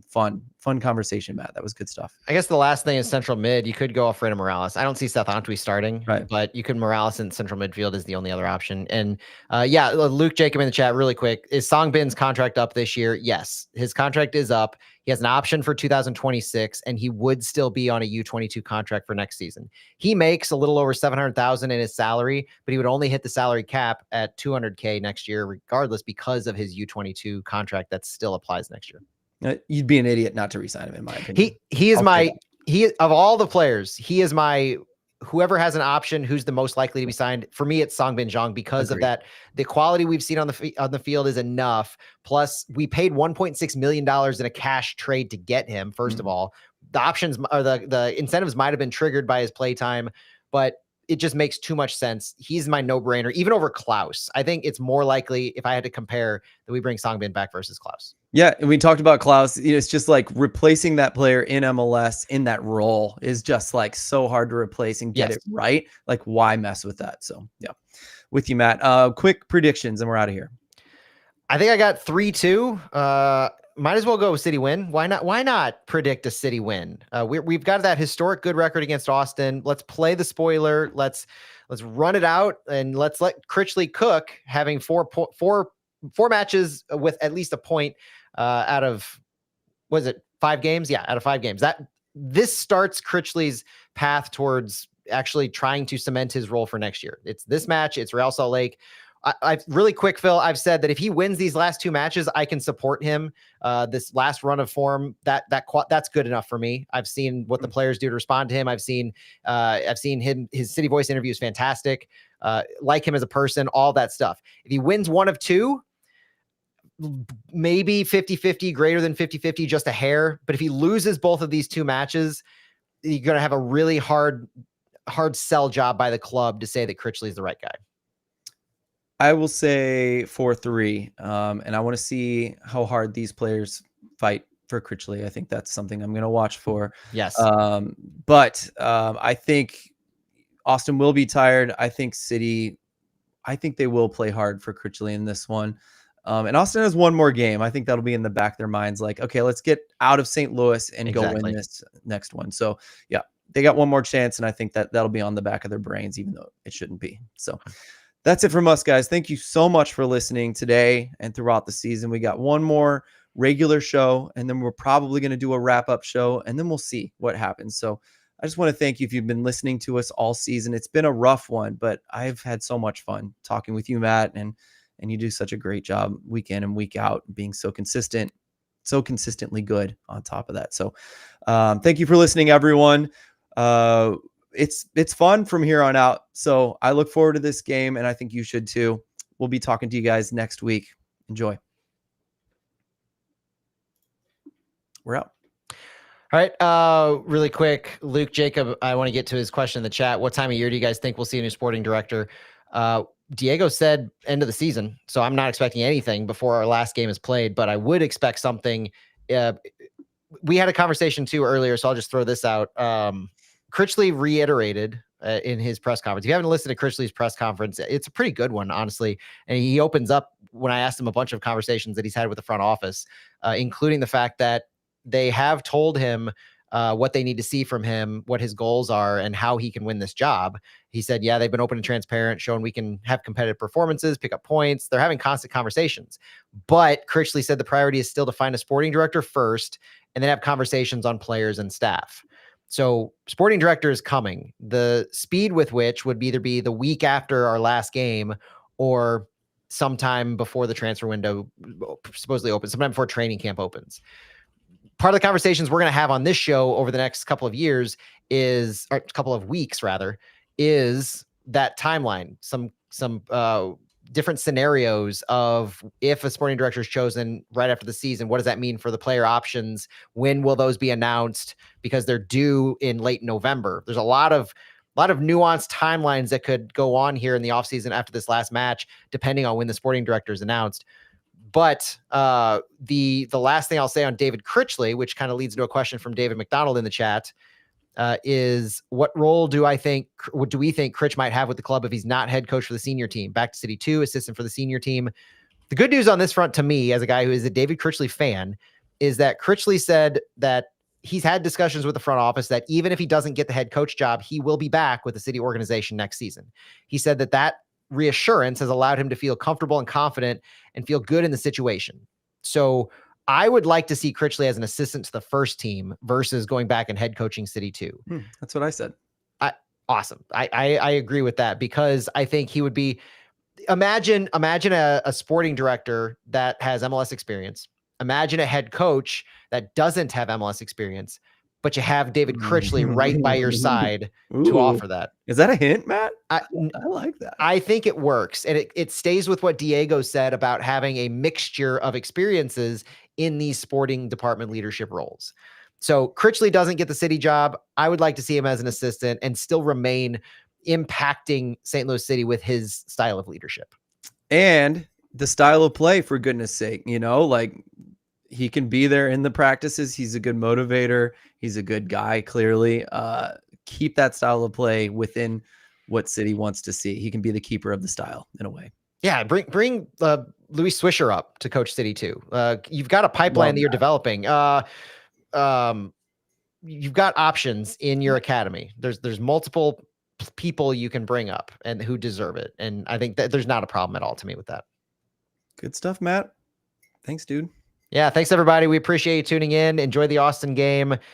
fun conversation, Matt. That was good stuff. I guess the last thing is central mid. You could go Alfredo Morales. I don't see Seth Antwi starting, Right. but you could Morales in central midfield is the only other option. And yeah, Luke Jacob in the chat really quick. Is Songbin's contract up this year? Yes, his contract is up. He has an option for 2026, and he would still be on a U22 contract for next season. He makes a little over 700,000 in his salary, but he would only hit the salary cap at 200K next year, regardless, because of his U22 contract that still applies next year. You'd be an idiot not to resign him, in my opinion. He is my of all the players, he is my whoever has an option who's the most likely to be signed. For me, it's Songbin Zhang because Agreed. of that. The quality we've seen on the field is enough. Plus, we paid $1.6 million in a cash trade to get him. First of all, the options or the incentives might have been triggered by his playtime, but it just makes too much sense. He's my no-brainer, even over Klaus. I think it's more likely, if I had to compare, that we bring Songbin back versus Klaus. Yeah, and we talked about Klaus. You know, it's just like replacing that player in MLS in that role is just like so hard to replace and get it right. Like, why mess with that? So yeah, with you, Matt. Quick predictions, and we're out of here. I think I got 3-2. Might as well go City win. Why not? Why not predict a City win? We've got that historic good record against Austin. Let's play the spoiler. Let's run it out, and let's let Critchley cook, having four matches with at least a point out of, was it 5 games? Yeah, out of 5 games. This starts Critchley's path towards actually trying to cement his role for next year. It's this match. It's Real Salt Lake. I really quick, Phil, I've said that if he wins these last 2 matches, I can support him. This last run of form, that's good enough for me. I've seen what the players do to respond to him. I've seen him, his City Voice interview is fantastic. Like him as a person, all that stuff. If he wins 1 of 2, maybe 50-50, greater than 50-50, just a hair. But if he loses both of these 2 matches, you're going to have a really hard sell job by the club to say that Critchley is the right guy. I will say 4-3, and I want to see how hard these players fight for Critchley. I think that's something I'm going to watch for. Yes. But I think Austin will be tired. I think they will play hard for Critchley in this one. And Austin has 1 more game. I think that'll be in the back of their minds, like, okay, let's get out of St. Louis and go win this next one. So yeah, they got 1 more chance, and I think that'll be on the back of their brains, even though it shouldn't be. So that's it from us, guys. Thank you so much for listening today and throughout the season. We got 1 more regular show, and then we're probably going to do a wrap-up show, and then we'll see what happens. So I just want to thank you if you've been listening to us all season. It's been a rough one, but I've had so much fun talking with you, Matt, and you do such a great job week in and week out, being so consistent, so consistently good on top of that. So thank you for listening, everyone. It's fun from here on out. So I look forward to this game, and I think you should too. We'll be talking to you guys next week. Enjoy. We're out. All right. Really quick, Luke Jacob, I want to get to his question in the chat. What time of year do you guys think we'll see a new sporting director? Diego said end of the season, so I'm not expecting anything before our last game is played, but I would expect something. We had a conversation too earlier, so I'll just throw this out. Critchley reiterated in his press conference. If you haven't listened to Critchley's press conference, it's a pretty good one, honestly. And he opens up when I asked him a bunch of conversations that he's had with the front office, including the fact that they have told him what they need to see from him, what his goals are, and how he can win this job. He said, yeah, they've been open and transparent, showing we can have competitive performances, pick up points. They're having constant conversations. But Critchley said the priority is still to find a sporting director first and then have conversations on players and staff. So sporting director is coming. The speed with which would either be the week after our last game or sometime before the transfer window supposedly opens, sometime before training camp opens. Part of the conversations we're going to have on this show over the next couple of years is, or a couple of weeks rather, is that timeline. Some different scenarios of if a sporting director is chosen right after the season, what does that mean for the player options? When will those be announced? Because they're due in late November. There's a lot of nuanced timelines that could go on here in the offseason after this last match, depending on when the sporting director is announced. But the last thing I'll say on David Critchley, which kind of leads to a question from David McDonald in the chat, is what role do we think Critch might have with the club if he's not head coach for the senior team? Back to City 2, assistant for the senior team. The good news on this front to me, as a guy who is a David Critchley fan, is that Critchley said that he's had discussions with the front office that even if he doesn't get the head coach job, he will be back with the City organization next season. He said that reassurance has allowed him to feel comfortable and confident and feel good in the situation. So I would like to see Critchley as an assistant to the first team versus going back and head coaching City 2. That's what I said. Awesome. I agree with that, because I think he would be, imagine a sporting director that has MLS experience. Imagine a head coach that doesn't have MLS experience, but you have David Critchley right by your side to offer that. Is that a hint, Matt? I like that. I think it works. And it stays with what Diego said about having a mixture of experiences in these sporting department leadership roles. So Critchley doesn't get the City job. I would like to see him as an assistant and still remain impacting St. Louis City with his style of leadership. And the style of play, for goodness sake, like he can be there in the practices. He's a good motivator. He's a good guy, clearly. Keep that style of play within what City wants to see. He can be the keeper of the style in a way. Yeah, bring Louis Swisher up to coach City 2. You've got a pipeline that you're developing. You've got options in your academy. There's multiple people you can bring up and who deserve it. And I think that there's not a problem at all to me with that. Good stuff, Matt. Thanks, dude. Yeah, thanks everybody. We appreciate you tuning in. Enjoy the Austin game.